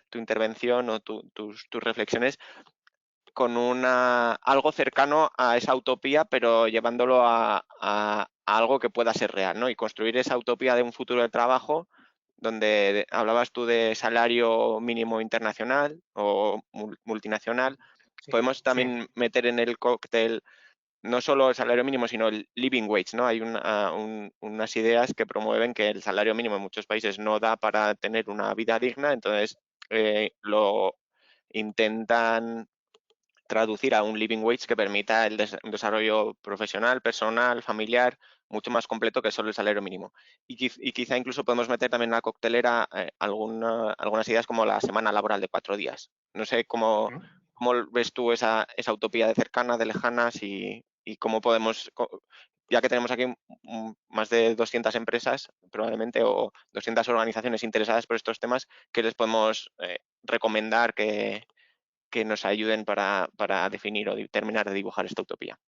tu intervención o tus reflexiones con algo cercano a esa utopía, pero llevándolo a algo que pueda ser real, ¿no? Y construir esa utopía de un futuro del trabajo donde hablabas tú de salario mínimo internacional o multinacional. Sí, podemos también meter en el cóctel no solo el salario mínimo, sino el living wage, ¿no? Hay unas ideas que promueven que el salario mínimo en muchos países no da para tener una vida digna, entonces lo intentan traducir a un living wage que permita el desarrollo profesional, personal, familiar, mucho más completo que solo el salario mínimo. Y quizá incluso podemos meter también en la coctelera algunas ideas como la semana laboral de 4 días. No sé cómo ves tú esa utopía de cercana, de lejanas y cómo podemos, ya que tenemos aquí más de 200 empresas probablemente o 200 organizaciones interesadas por estos temas, ¿qué les podemos recomendar que nos ayuden para definir o terminar de dibujar esta utopía?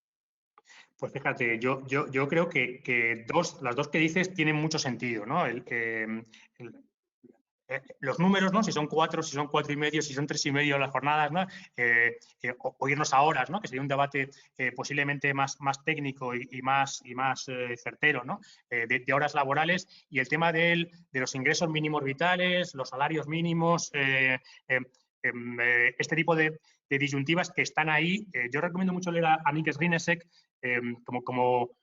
Pues fíjate, yo creo que las dos que dices tienen mucho sentido, ¿no? Los números, ¿no? Si son 4, si son 4,5, si son 3,5 las jornadas, ¿no? O irnos a horas, ¿no? Que sería un debate posiblemente más técnico y más certero, ¿no? De horas laborales, y el tema de los ingresos mínimos vitales, los salarios mínimos, este tipo de disyuntivas que están ahí. Yo recomiendo mucho leer a Nikes Rinešek como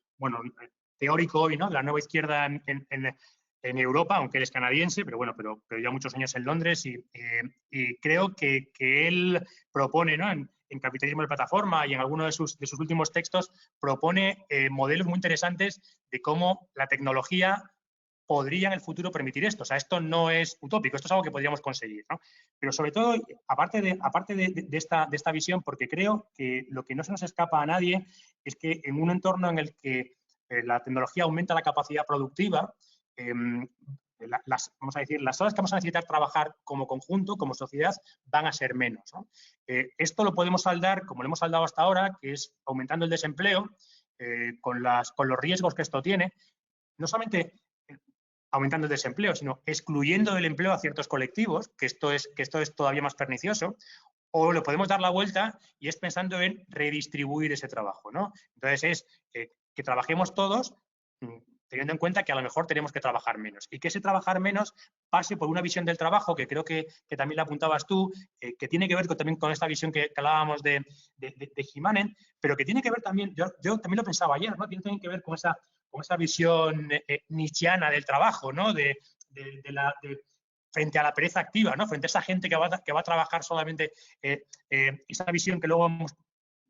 teórico hoy, ¿no? De la nueva izquierda en Europa, aunque él es canadiense, pero ya muchos años en Londres, y creo que él propone, ¿no? En Capitalismo de Plataforma y en alguno de sus últimos textos propone modelos muy interesantes de cómo la tecnología podría en el futuro permitir esto. O sea, esto no es utópico, esto es algo que podríamos conseguir, ¿no? Pero sobre todo, aparte de esta visión, porque creo que lo que no se nos escapa a nadie es que en un entorno en el que la tecnología aumenta la capacidad productiva, vamos a decir, las horas que vamos a necesitar trabajar como conjunto, como sociedad, van a ser menos, ¿no? Esto lo podemos saldar, como lo hemos saldado hasta ahora, que es aumentando el desempleo, con los riesgos que esto tiene, no solamente aumentando el desempleo, sino excluyendo del empleo a ciertos colectivos, que esto es todavía más pernicioso, o lo podemos dar la vuelta y es pensando en redistribuir ese trabajo, ¿no? Entonces que trabajemos todos teniendo en cuenta que a lo mejor tenemos que trabajar menos y que ese trabajar menos pase por una visión del trabajo, que creo que también la apuntabas tú, que tiene que ver también con esta visión que hablábamos de Gimanen, pero que tiene que ver también, yo también lo pensaba ayer, ¿no? Tiene también que ver con esa visión nietzscheana del trabajo, ¿no? Frente a la pereza activa, ¿no? Frente a esa gente que va a trabajar solamente, esa visión que luego hemos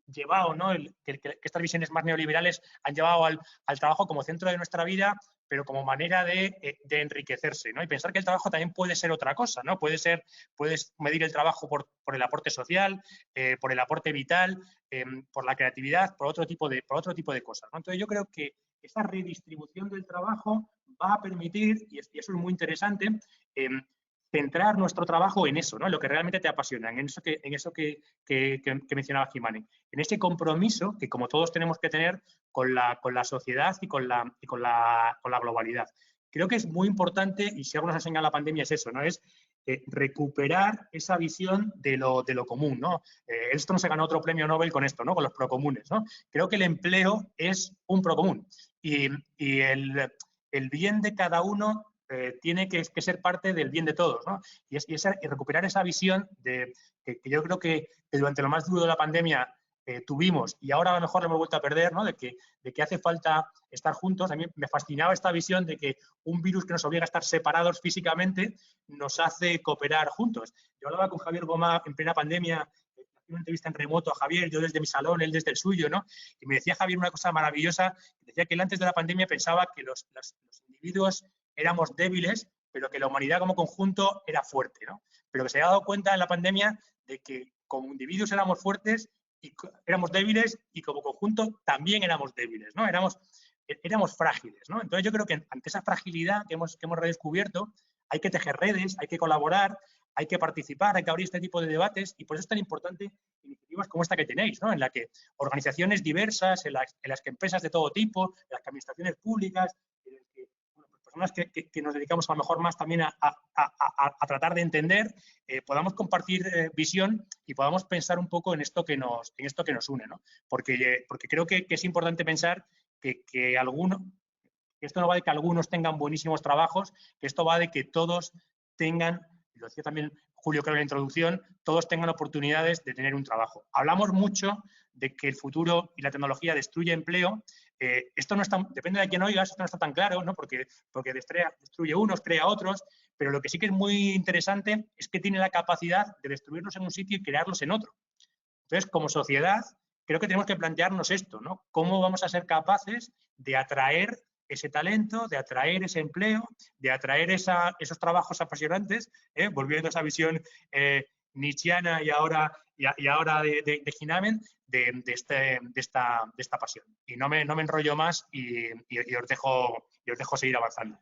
llevado, ¿no? Que estas visiones más neoliberales han llevado al trabajo como centro de nuestra vida, pero como manera de enriquecerse, ¿no? Y pensar que el trabajo también puede ser otra cosa, ¿no? Puedes medir el trabajo por el aporte social, por el aporte vital, por la creatividad, por otro tipo de cosas, ¿no? Entonces yo creo que esa redistribución del trabajo va a permitir, y eso es muy interesante, centrar nuestro trabajo en eso, ¿no? En lo que realmente te apasiona, en eso que mencionaba Gimanen, en ese compromiso que como todos tenemos que tener con la sociedad y con la globalidad. Creo que es muy importante, y si algo nos enseña la pandemia es eso, ¿no? Es recuperar esa visión de lo común, ¿no? Esto no se ganó otro premio Nobel con esto, ¿no? Con los procomunes, ¿no? Creo que el empleo es un procomún y el bien de cada uno tiene que ser parte del bien de todos, ¿no? Y recuperar esa visión que yo creo que durante lo más duro de la pandemia tuvimos y ahora a lo mejor lo hemos vuelto a perder, ¿no? De que hace falta estar juntos. A mí me fascinaba esta visión de que un virus que nos obliga a estar separados físicamente nos hace cooperar juntos. Yo hablaba con Javier Gomá en plena pandemia, una entrevista en remoto a Javier, yo desde mi salón, él desde el suyo, ¿no? Y me decía Javier una cosa maravillosa, decía que él antes de la pandemia pensaba que los individuos éramos débiles, pero que la humanidad como conjunto era fuerte, ¿no? Pero que se había dado cuenta en la pandemia de que como individuos éramos fuertes y éramos débiles y como conjunto también éramos débiles, ¿no? Éramos frágiles, ¿no? Entonces yo creo que ante esa fragilidad que hemos redescubierto hay que tejer redes, hay que colaborar, hay que participar, hay que abrir este tipo de debates y por eso es tan importante iniciativas como esta que tenéis, ¿no? En la que organizaciones diversas, en las que empresas de todo tipo, en las que administraciones públicas, en las que personas que nos dedicamos a lo mejor más también a tratar de entender, podamos compartir visión y podamos pensar un poco en esto que nos une, ¿no? Porque creo que es importante pensar que esto no va de que algunos tengan buenísimos trabajos, que esto va de que todos tengan, y lo decía también Julio creo en la introducción, todos tengan oportunidades de tener un trabajo. Hablamos mucho de que el futuro y la tecnología destruye empleo. Esto no está, depende de quién oigas, esto no está tan claro, ¿no? Porque destruye unos, crea otros, pero lo que sí que es muy interesante es que tiene la capacidad de destruirlos en un sitio y crearlos en otro. Entonces, como sociedad, creo que tenemos que plantearnos esto, ¿no? ¿Cómo vamos a ser capaces de atraer ese talento, de atraer ese empleo, de atraer esos trabajos apasionantes, volviendo a esa visión nietzscheana y ahora de Gimanen, de esta pasión? Y no me enrollo más y os dejo seguir avanzando.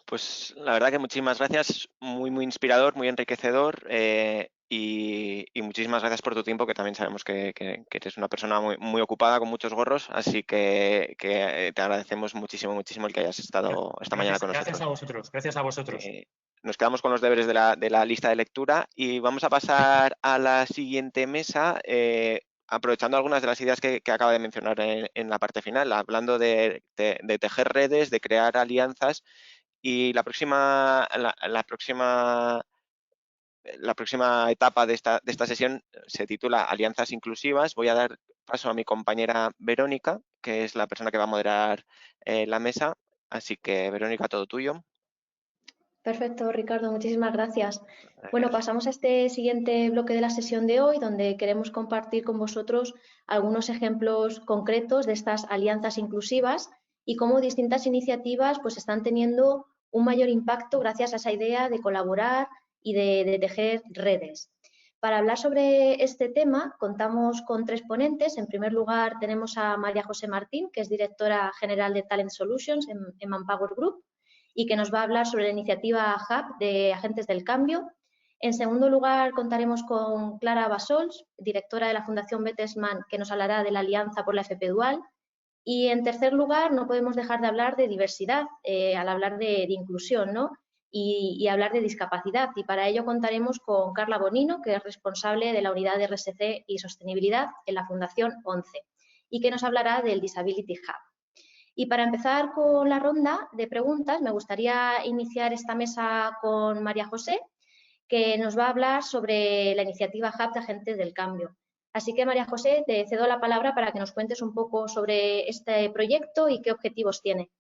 Pues la verdad que muchísimas gracias, muy, muy inspirador, muy enriquecedor y muchísimas gracias por tu tiempo, que también sabemos que eres una persona muy, muy ocupada con muchos gorros, así que te agradecemos muchísimo, muchísimo el que hayas estado esta mañana con nosotros. Gracias a vosotros. Nos quedamos con los deberes de la lista de lectura y vamos a pasar a la siguiente mesa, aprovechando algunas de las ideas que acaba de mencionar en la parte final, hablando de tejer redes, de crear alianzas. Y la próxima etapa de esta sesión se titula Alianzas Inclusivas. Voy a dar paso a mi compañera Verónica, que es la persona que va a moderar la mesa. Así que, Verónica, todo tuyo. Perfecto, Ricardo, muchísimas gracias. Bueno, pasamos a este siguiente bloque de la sesión de hoy, donde queremos compartir con vosotros algunos ejemplos concretos de estas alianzas inclusivas y cómo distintas iniciativas pues están teniendo un mayor impacto gracias a esa idea de colaborar y de tejer redes. Para hablar sobre este tema contamos con 3 ponentes. En primer lugar tenemos a María José Martín, que es directora general de Talent Solutions en Manpower Group y que nos va a hablar sobre la iniciativa Hub de Agentes del Cambio. En segundo lugar contaremos con Clara Bassols, directora de la Fundación Bertelsmann, que nos hablará de la Alianza por la FP Dual. Y en tercer lugar, no podemos dejar de hablar de diversidad al hablar de inclusión, ¿no? Y hablar de discapacidad. Y para ello contaremos con Carla Bonino, que es responsable de la unidad de RSC y sostenibilidad en la Fundación ONCE. y que nos hablará del Disability Hub. Y para empezar con la ronda de preguntas, me gustaría iniciar esta mesa con María José, que nos va a hablar sobre la iniciativa Hub de Agentes del Cambio. Así que, María José, te cedo la palabra para que nos cuentes un poco sobre este proyecto y qué objetivos tiene.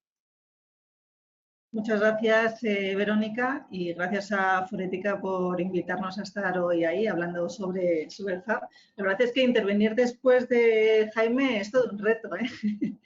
Muchas gracias, Verónica, y gracias a Forética por invitarnos a estar hoy ahí hablando sobre el Hub. La verdad es que intervenir después de Jaime es todo un reto, ¿eh?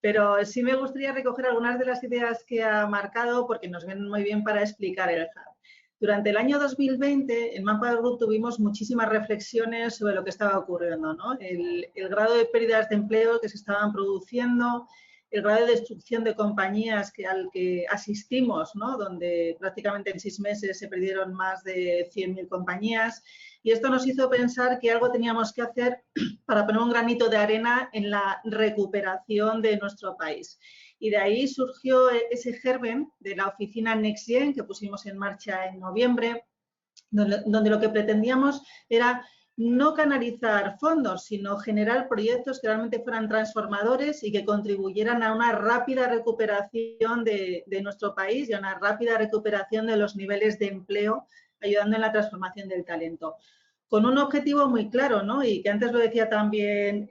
Pero sí me gustaría recoger algunas de las ideas que ha marcado porque nos vienen muy bien para explicar el Hub. Durante el año 2020, en Manpower Group tuvimos muchísimas reflexiones sobre lo que estaba ocurriendo, ¿no? El grado de pérdidas de empleo que se estaban produciendo, el grado de destrucción de compañías al que asistimos, ¿no? Donde prácticamente en 6 meses se perdieron más de 100.000 compañías. Y esto nos hizo pensar que algo teníamos que hacer para poner un granito de arena en la recuperación de nuestro país. Y de ahí surgió ese germen de la oficina NextGen que pusimos en marcha en noviembre, donde lo que pretendíamos era no canalizar fondos, sino generar proyectos que realmente fueran transformadores y que contribuyeran a una rápida recuperación de nuestro país y a una rápida recuperación de los niveles de empleo, ayudando en la transformación del talento. Con un objetivo muy claro, ¿no? Y que antes lo decía también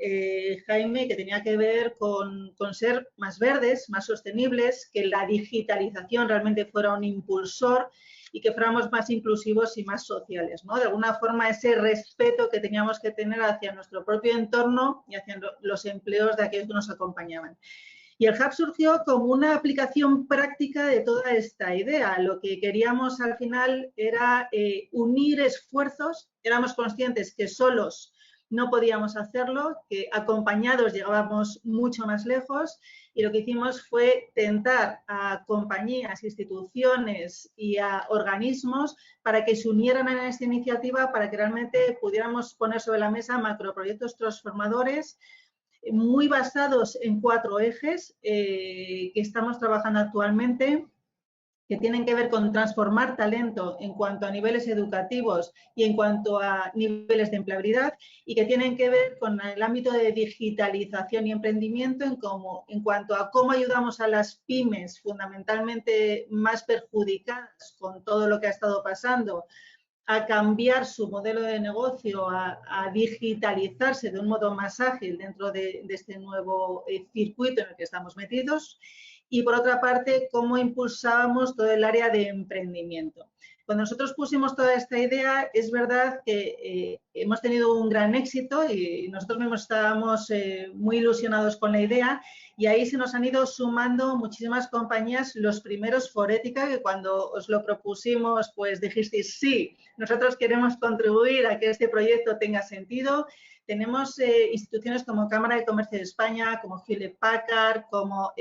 Jaime, que tenía que ver con ser más verdes, más sostenibles, que la digitalización realmente fuera un impulsor y que fuéramos más inclusivos y más sociales, ¿no? De alguna forma, ese respeto que teníamos que tener hacia nuestro propio entorno y hacia los empleos de aquellos que nos acompañaban. Y el Hub surgió como una aplicación práctica de toda esta idea. Lo que queríamos al final era unir esfuerzos. Éramos conscientes que solos no podíamos hacerlo, que acompañados llegábamos mucho más lejos, y lo que hicimos fue tentar a compañías, instituciones y a organismos para que se unieran a esta iniciativa, para que realmente pudiéramos poner sobre la mesa macroproyectos transformadores muy basados en 4 ejes que estamos trabajando actualmente, que tienen que ver con transformar talento en cuanto a niveles educativos y en cuanto a niveles de empleabilidad, y que tienen que ver con el ámbito de digitalización y emprendimiento en cuanto a cómo ayudamos a las pymes, fundamentalmente más perjudicadas con todo lo que ha estado pasando, a cambiar su modelo de negocio, a digitalizarse de un modo más ágil dentro de este nuevo circuito en el que estamos metidos. Y por otra parte, cómo impulsábamos todo el área de emprendimiento. Cuando nosotros pusimos toda esta idea, es verdad que hemos tenido un gran éxito y nosotros mismos estábamos muy ilusionados con la idea, y ahí se nos han ido sumando muchísimas compañías. Los primeros, Forética, que cuando os lo propusimos, pues dijisteis sí, nosotros queremos contribuir a que este proyecto tenga sentido. Tenemos instituciones como Cámara de Comercio de España, como Hewlett Packard, como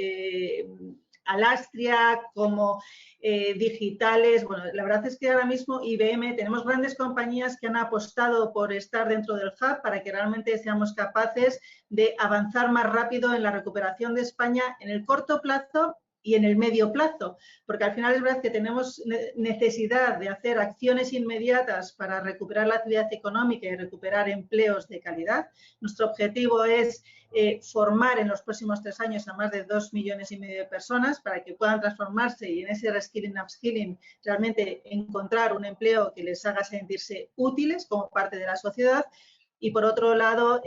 Alastria, como digitales. Bueno, la verdad es que ahora mismo IBM, tenemos grandes compañías que han apostado por estar dentro del Hub para que realmente seamos capaces de avanzar más rápido en la recuperación de España en el corto plazo y en el medio plazo, porque al final es verdad que tenemos necesidad de hacer acciones inmediatas para recuperar la actividad económica y recuperar empleos de calidad. Nuestro objetivo es formar en los próximos 3 años a más de 2,5 millones de personas para que puedan transformarse y en ese reskilling, upskilling, realmente encontrar un empleo que les haga sentirse útiles como parte de la sociedad. Y por otro lado,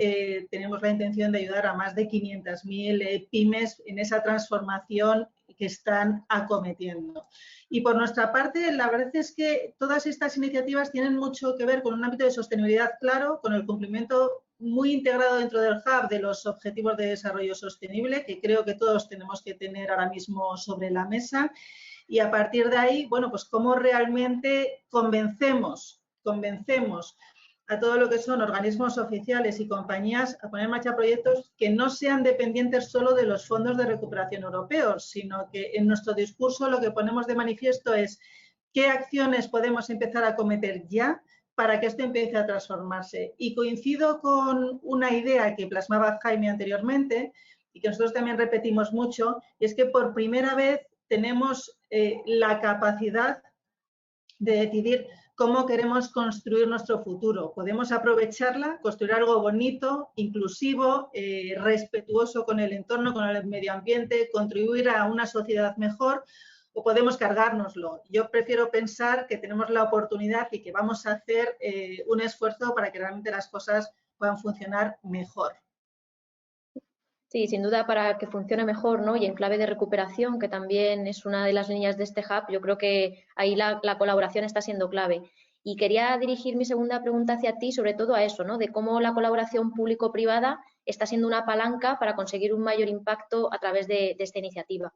tenemos la intención de ayudar a más de 500.000 pymes en esa transformación que están acometiendo. Y por nuestra parte, la verdad es que todas estas iniciativas tienen mucho que ver con un ámbito de sostenibilidad claro, con el cumplimiento muy integrado dentro del Hub de los Objetivos de Desarrollo Sostenible, que creo que todos tenemos que tener ahora mismo sobre la mesa. Y a partir de ahí, bueno, pues cómo realmente convencemos a todo lo que son organismos oficiales y compañías a poner en marcha proyectos que no sean dependientes solo de los fondos de recuperación europeos, sino que en nuestro discurso lo que ponemos de manifiesto es qué acciones podemos empezar a cometer ya para que esto empiece a transformarse. Y coincido con una idea que plasmaba Jaime anteriormente y que nosotros también repetimos mucho, y es que por primera vez tenemos la capacidad de decidir cómo queremos construir nuestro futuro. Podemos aprovecharla, construir algo bonito, inclusivo, respetuoso con el entorno, con el medio ambiente, contribuir a una sociedad mejor, o podemos cargárnoslo. Yo prefiero pensar que tenemos la oportunidad y que vamos a hacer un esfuerzo para que realmente las cosas puedan funcionar mejor. Sí, sin duda para que funcione mejor, ¿no? Y en clave de recuperación, que también es una de las líneas de este hub, yo creo que ahí la colaboración está siendo clave. Y quería dirigir mi segunda pregunta hacia ti, sobre todo a eso, ¿no? De cómo la colaboración público-privada está siendo una palanca para conseguir un mayor impacto a través de esta iniciativa.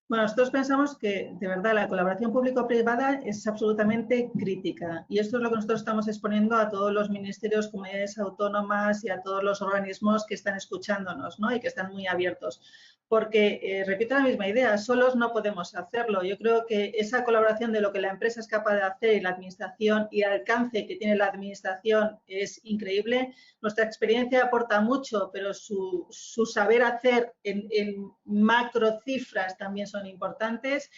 Bueno, nosotros pensamos que, de verdad, la colaboración público-privada es absolutamente crítica y esto es lo que nosotros estamos exponiendo a todos los ministerios, comunidades autónomas y a todos los organismos que están escuchándonos, ¿no? Y que están muy abiertos. Porque, repito la misma idea, solos no podemos hacerlo. Yo creo que esa colaboración de lo que la empresa es capaz de hacer y la administración y el alcance que tiene la administración es increíble. Nuestra experiencia aporta mucho, pero su saber hacer en macro cifras también son importantes.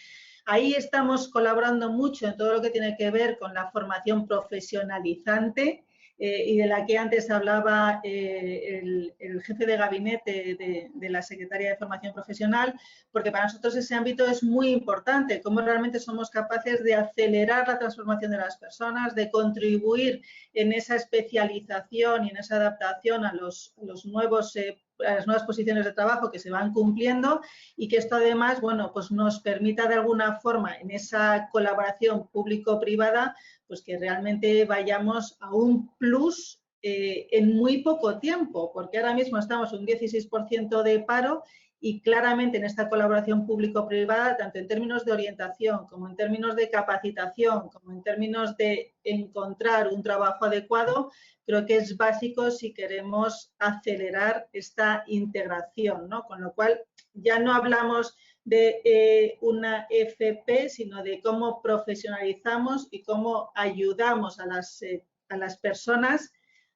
Ahí estamos colaborando mucho en todo lo que tiene que ver con la formación profesionalizante y de la que antes hablaba el jefe de gabinete de la Secretaría de Formación Profesional, porque para nosotros ese ámbito es muy importante, cómo realmente somos capaces de acelerar la transformación de las personas, de contribuir en esa especialización y en esa adaptación a las nuevas posiciones de trabajo que se van cumpliendo y que esto además, bueno, pues nos permita de alguna forma en esa colaboración público-privada pues que realmente vayamos a un plus en muy poco tiempo, porque ahora mismo estamos en un 16% de paro y claramente en esta colaboración público-privada, tanto en términos de orientación como en términos de capacitación, como en términos de encontrar un trabajo adecuado, creo que es básico si queremos acelerar esta integración, ¿no? Con lo cual ya no hablamos de una FP, sino de cómo profesionalizamos y cómo ayudamos a las personas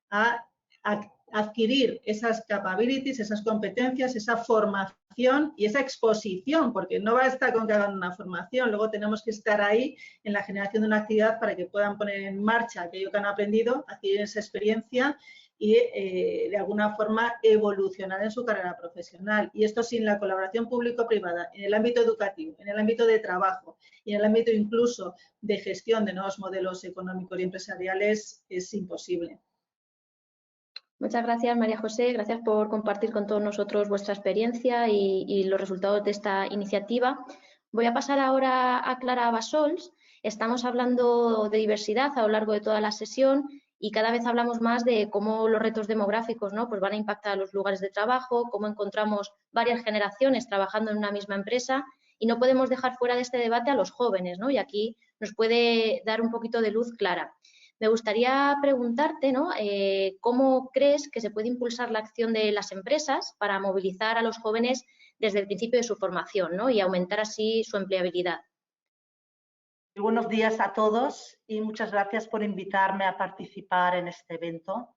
a adquirir esas capabilities, esas competencias, esa formación y esa exposición, porque no basta con que hagan una formación, luego tenemos que estar ahí en la generación de una actividad para que puedan poner en marcha aquello que han aprendido, adquirir esa experiencia y de alguna forma evolucionar en su carrera profesional. Y esto sin la colaboración público-privada en el ámbito educativo, en el ámbito de trabajo y en el ámbito incluso de gestión de nuevos modelos económicos y empresariales es imposible. Muchas gracias, María José. Gracias por compartir con todos nosotros vuestra experiencia y los resultados de esta iniciativa. Voy a pasar ahora a Clara Bassols. Estamos hablando de diversidad a lo largo de toda la sesión y cada vez hablamos más de cómo los retos demográficos, ¿no? Pues van a impactar a los lugares de trabajo, cómo encontramos varias generaciones trabajando en una misma empresa y no podemos dejar fuera de este debate a los jóvenes, ¿no? Y aquí nos puede dar un poquito de luz Clara. Me gustaría preguntarte, ¿no? ¿Cómo crees que se puede impulsar la acción de las empresas para movilizar a los jóvenes desde el principio de su formación, ¿no? Y aumentar así su empleabilidad? Muy buenos días a todos y muchas gracias por invitarme a participar en este evento.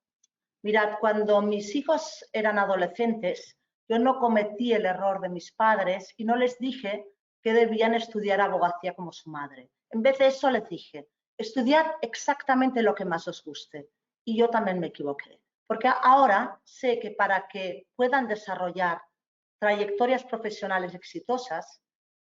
Mirad, cuando mis hijos eran adolescentes, yo no cometí el error de mis padres y no les dije que debían estudiar abogacía como su madre. En vez de eso les dije, estudiad exactamente lo que más os guste. Y yo también me equivoqué, porque ahora sé que para que puedan desarrollar trayectorias profesionales exitosas,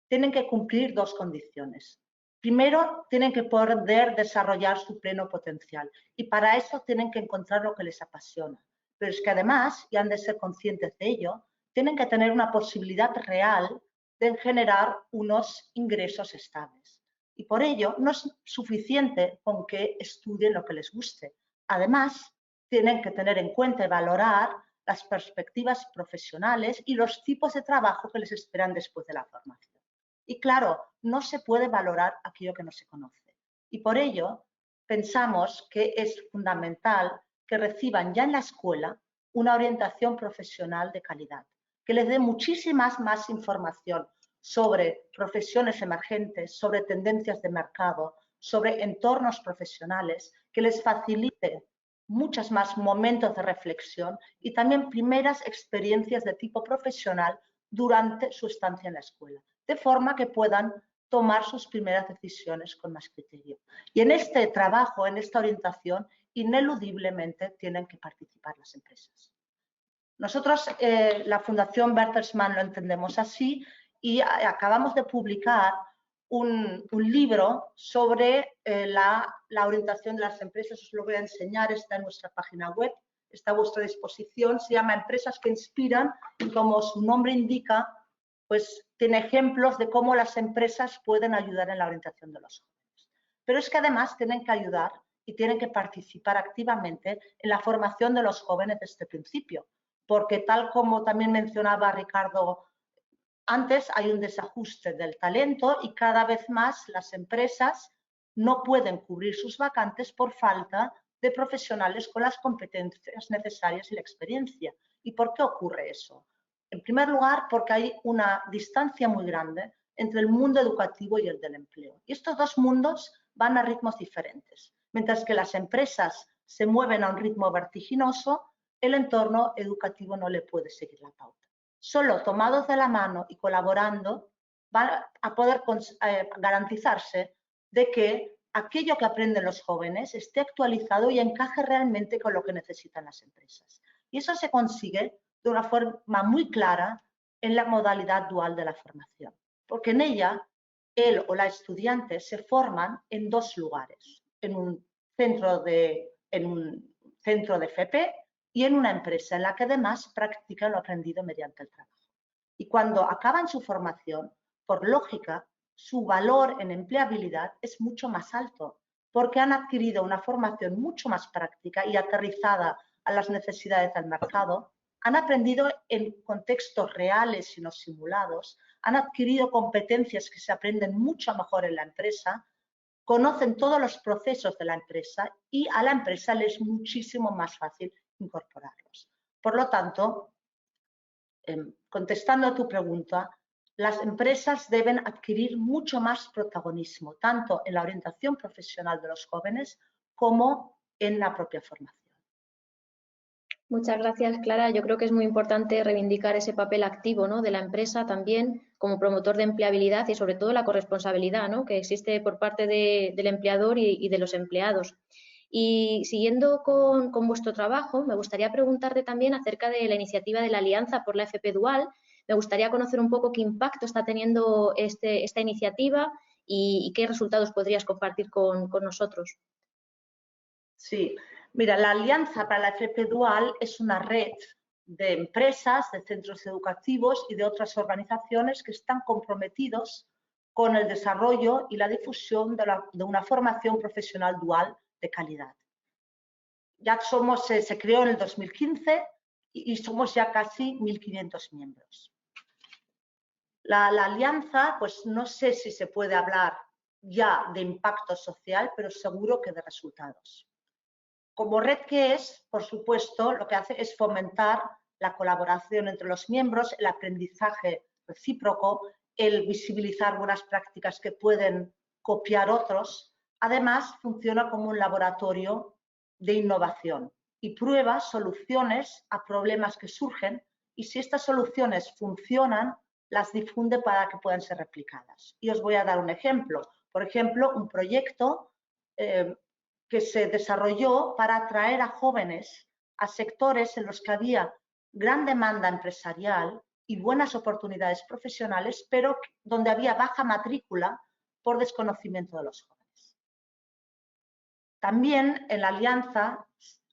tienen que cumplir dos condiciones. Primero, tienen que poder desarrollar su pleno potencial y para eso tienen que encontrar lo que les apasiona. Pero es que además, y han de ser conscientes de ello, tienen que tener una posibilidad real de generar unos ingresos estables. Y por ello no es suficiente con que estudien lo que les guste. Además, tienen que tener en cuenta y valorar las perspectivas profesionales y los tipos de trabajo que les esperan después de la formación. Y claro, no se puede valorar aquello que no se conoce. Y por ello, pensamos que es fundamental que reciban ya en la escuela una orientación profesional de calidad, que les dé muchísimas más información sobre profesiones emergentes, sobre tendencias de mercado, sobre entornos profesionales, que les facilite muchos más momentos de reflexión y también primeras experiencias de tipo profesional durante su estancia en la escuela, de forma que puedan tomar sus primeras decisiones con más criterio. Y en este trabajo, en esta orientación, ineludiblemente tienen que participar las empresas. Nosotros, la Fundación Bertelsmann, lo entendemos así y acabamos de publicar un libro sobre la orientación de las empresas. Os lo voy a enseñar, está en nuestra página web, está a vuestra disposición. Se llama Empresas que Inspiran y, como su nombre indica, pues tiene ejemplos de cómo las empresas pueden ayudar en la orientación de los jóvenes. Pero es que además tienen que ayudar y tienen que participar activamente en la formación de los jóvenes desde el principio, porque tal como también mencionaba Ricardo antes, hay un desajuste del talento y cada vez más las empresas no pueden cubrir sus vacantes por falta de profesionales con las competencias necesarias y la experiencia. ¿Y por qué ocurre eso? En primer lugar, porque hay una distancia muy grande entre el mundo educativo y el del empleo. Y estos dos mundos van a ritmos diferentes. Mientras que las empresas se mueven a un ritmo vertiginoso, el entorno educativo no le puede seguir la pauta. Solo tomados de la mano y colaborando van a poder garantizarse de que aquello que aprenden los jóvenes esté actualizado y encaje realmente con lo que necesitan las empresas. Y eso se consigue de una forma muy clara en la modalidad dual de la formación, porque en ella él o la estudiante se forman en dos lugares, en un centro de FP y en una empresa en la que además practican lo aprendido mediante el trabajo. Y cuando acaban su formación, por lógica, su valor en empleabilidad es mucho más alto, porque han adquirido una formación mucho más práctica y aterrizada a las necesidades del mercado, han aprendido en contextos reales y no simulados, han adquirido competencias que se aprenden mucho mejor en la empresa, conocen todos los procesos de la empresa y a la empresa le es muchísimo más fácil incorporarlos. Por lo tanto, contestando a tu pregunta, las empresas deben adquirir mucho más protagonismo, tanto en la orientación profesional de los jóvenes como en la propia formación. Muchas gracias, Clara. Yo creo que es muy importante reivindicar ese papel activo, ¿no?, de la empresa también como promotor de empleabilidad y sobre todo la corresponsabilidad, ¿no?, que existe por parte del empleador y de los empleados. Y siguiendo con vuestro trabajo, me gustaría preguntarte también acerca de la iniciativa de la Alianza por la FP Dual. Me gustaría conocer un poco qué impacto está teniendo esta iniciativa y qué resultados podrías compartir con nosotros. Sí, mira, la Alianza para la FP Dual es una red de empresas, de centros educativos y de otras organizaciones que están comprometidos con el desarrollo y la difusión de una formación profesional dual de calidad. Ya se creó en el 2015 y somos ya casi 1.500 miembros. La alianza, pues no sé si se puede hablar ya de impacto social, pero seguro que de resultados. Como red que es, por supuesto, lo que hace es fomentar la colaboración entre los miembros, el aprendizaje recíproco, el visibilizar buenas prácticas que pueden copiar otros. Además, funciona como un laboratorio de innovación y prueba soluciones a problemas que surgen y si estas soluciones funcionan, las difunde para que puedan ser replicadas. Y os voy a dar un ejemplo. Por ejemplo, un proyecto que se desarrolló para atraer a jóvenes a sectores en los que había gran demanda empresarial y buenas oportunidades profesionales, pero donde había baja matrícula por desconocimiento de los jóvenes. También en la Alianza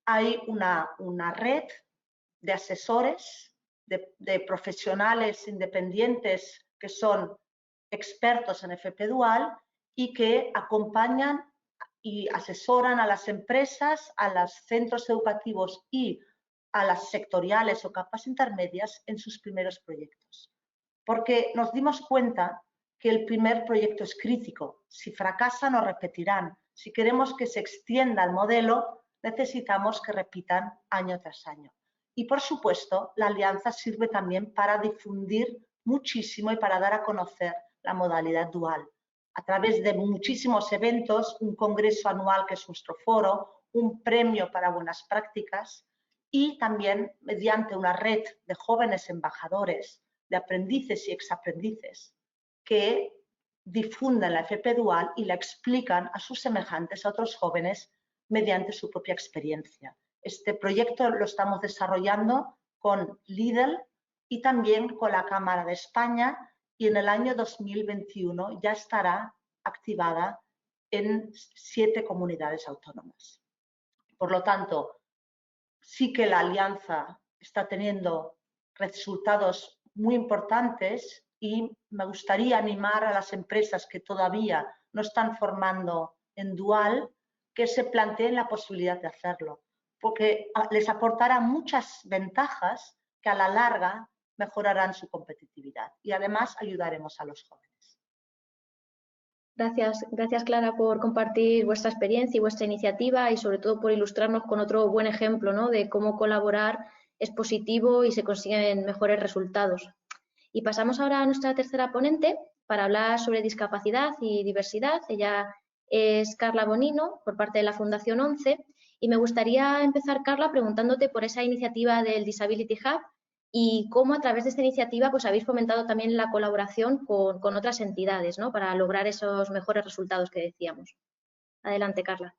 hay una red de asesores, de profesionales independientes que son expertos en FP Dual y que acompañan y asesoran a las empresas, a los centros educativos y a las sectoriales o capas intermedias en sus primeros proyectos. Porque nos dimos cuenta que el primer proyecto es crítico. Si fracasan, no repetirán. Si queremos que se extienda el modelo, necesitamos que repitan año tras año. Y, por supuesto, la alianza sirve también para difundir muchísimo y para dar a conocer la modalidad dual. A través de muchísimos eventos, un congreso anual que es nuestro foro, un premio para buenas prácticas y también mediante una red de jóvenes embajadores, de aprendices y exaprendices que difunden la FP Dual y la explican a sus semejantes, a otros jóvenes, mediante su propia experiencia. Este proyecto lo estamos desarrollando con Lidl y también con la Cámara de España, y en el año 2021 ya estará activada en 7 comunidades autónomas. Por lo tanto, sí que la alianza está teniendo resultados muy importantes y me gustaría animar a las empresas que todavía no están formando en Dual que se planteen la posibilidad de hacerlo, porque les aportará muchas ventajas que a la larga mejorarán su competitividad y además ayudaremos a los jóvenes. Gracias Clara por compartir vuestra experiencia y vuestra iniciativa y sobre todo por ilustrarnos con otro buen ejemplo, ¿no?, de cómo colaborar es positivo y se consiguen mejores resultados. Y pasamos ahora a nuestra tercera ponente para hablar sobre discapacidad y diversidad. Ella es Carla Bonino, por parte de la Fundación 11, y me gustaría empezar, Carla, preguntándote por esa iniciativa del Disability Hub y cómo a través de esta iniciativa pues habéis fomentado también la colaboración con otras entidades, ¿no?, para lograr esos mejores resultados que decíamos. Adelante, Carla.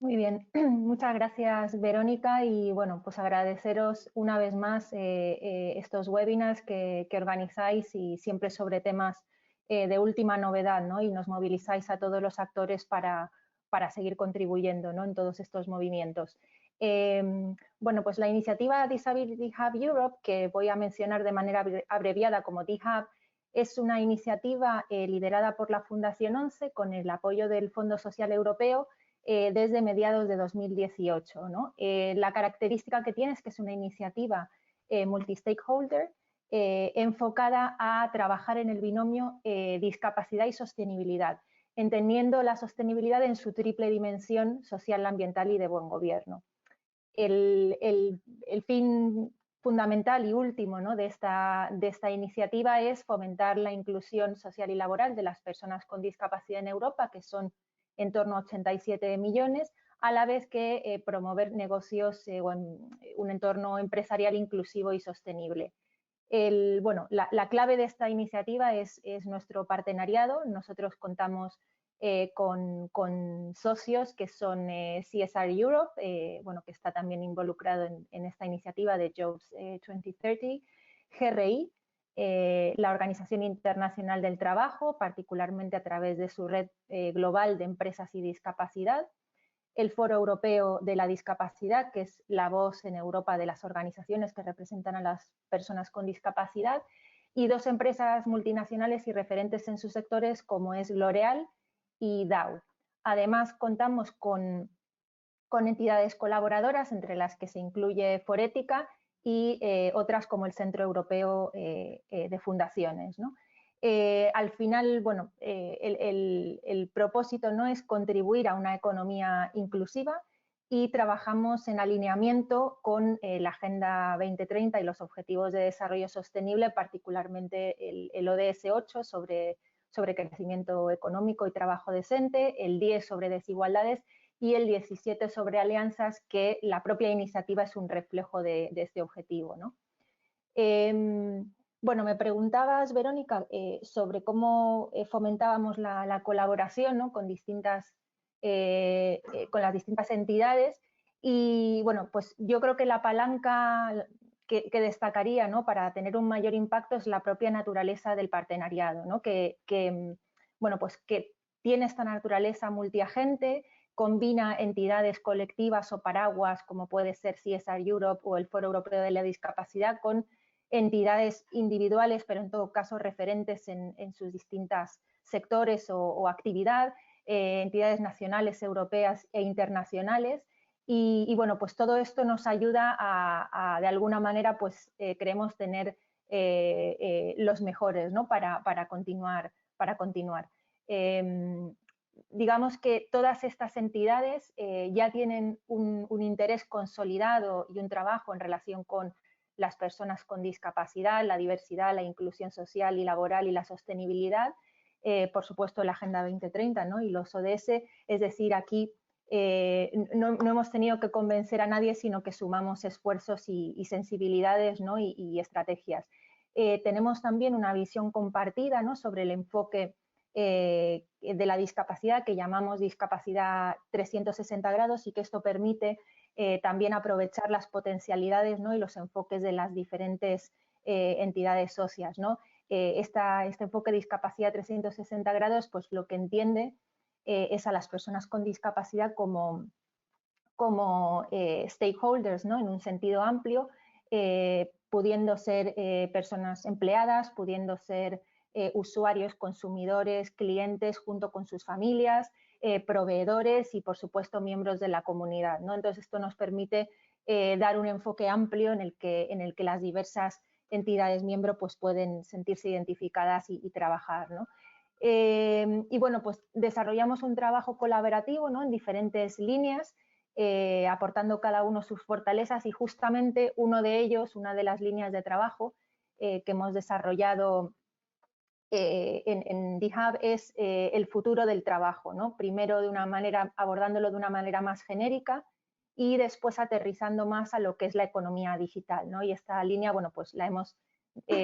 Muy bien, muchas gracias Verónica, y bueno, pues agradeceros una vez más estos webinars que organizáis, y siempre sobre temas de última novedad, ¿no?, y nos movilizáis a todos los actores para seguir contribuyendo, ¿no?, en todos estos movimientos. Bueno, pues la iniciativa Disability Hub Europe, que voy a mencionar de manera abreviada como DHub, es una iniciativa liderada por la Fundación 11 con el apoyo del Fondo Social Europeo desde mediados de 2018, ¿no? La característica que tiene es que es una iniciativa multi-stakeholder enfocada a trabajar en el binomio discapacidad y sostenibilidad, entendiendo la sostenibilidad en su triple dimensión social, ambiental y de buen gobierno. El fin fundamental y último, ¿no?, de esta iniciativa es fomentar la inclusión social y laboral de las personas con discapacidad en Europa, que son en torno a 87 millones, a la vez que promover negocios o un entorno empresarial inclusivo y sostenible. Bueno, la clave de esta iniciativa es nuestro partenariado. Nosotros contamos con socios que son CSR Europe, bueno, que está también involucrado en esta iniciativa de Jobs 2030, GRI, la Organización Internacional del Trabajo, particularmente a través de su red global de empresas y discapacidad, el Foro Europeo de la Discapacidad, que es la voz en Europa de las organizaciones que representan a las personas con discapacidad, y 2 empresas multinacionales y referentes en sus sectores como es L'Oréal y Dow. Además, contamos con entidades colaboradoras, entre las que se incluye Forética y otras como el Centro Europeo de Fundaciones, ¿no? Al final, bueno, el propósito no es contribuir a una economía inclusiva, y trabajamos en alineamiento con la Agenda 2030 y los Objetivos de Desarrollo Sostenible, particularmente el ODS 8 sobre crecimiento económico y trabajo decente, el 10 sobre desigualdades y el 17 sobre alianzas, que la propia iniciativa es un reflejo de este objetivo, ¿no? Bueno, me preguntabas, Verónica, sobre cómo fomentábamos la colaboración, ¿no?, con las distintas entidades, y bueno, pues yo creo que la palanca que destacaría, ¿no?, para tener un mayor impacto es la propia naturaleza del partenariado, ¿no?, que bueno, pues que tiene esta naturaleza multiagente, combina entidades colectivas o paraguas como puede ser CSR Europe o el Foro Europeo de la Discapacidad, con entidades individuales, pero en todo caso referentes en sus distintos sectores o actividad, entidades nacionales, europeas e internacionales. Y bueno, pues todo esto nos ayuda a de alguna manera, pues creemos tener los mejores, ¿no?, para continuar. Digamos que todas estas entidades ya tienen un interés consolidado y un trabajo en relación con las personas con discapacidad, la diversidad, la inclusión social y laboral y la sostenibilidad, por supuesto la Agenda 2030, ¿no?, y los ODS. Es decir, aquí no hemos tenido que convencer a nadie, sino que sumamos esfuerzos y sensibilidades, ¿no?, y estrategias. tenemos también una visión compartida, ¿no?, sobre el enfoque de la discapacidad que llamamos discapacidad 360 grados y que esto permite también aprovechar las potencialidades, ¿no?, y los enfoques de las diferentes entidades socias, ¿no? Este enfoque de discapacidad 360 grados, pues lo que entiende es a las personas con discapacidad como stakeholders, ¿no?, en un sentido amplio, pudiendo ser personas empleadas, pudiendo ser usuarios, consumidores, clientes junto con sus familias, proveedores y, por supuesto, miembros de la comunidad, ¿no? Entonces, esto nos permite dar un enfoque amplio en el que las diversas entidades miembro pues, pueden sentirse identificadas y trabajar, ¿no? Y bueno, pues desarrollamos un trabajo colaborativo, ¿no?, en diferentes líneas, aportando cada uno sus fortalezas y justamente uno de ellos, una de las líneas de trabajo que hemos desarrollado en DHub es el futuro del trabajo, ¿no? Primero abordándolo de una manera más genérica y después aterrizando más a lo que es la economía digital, ¿no? Y esta línea, bueno, pues la hemos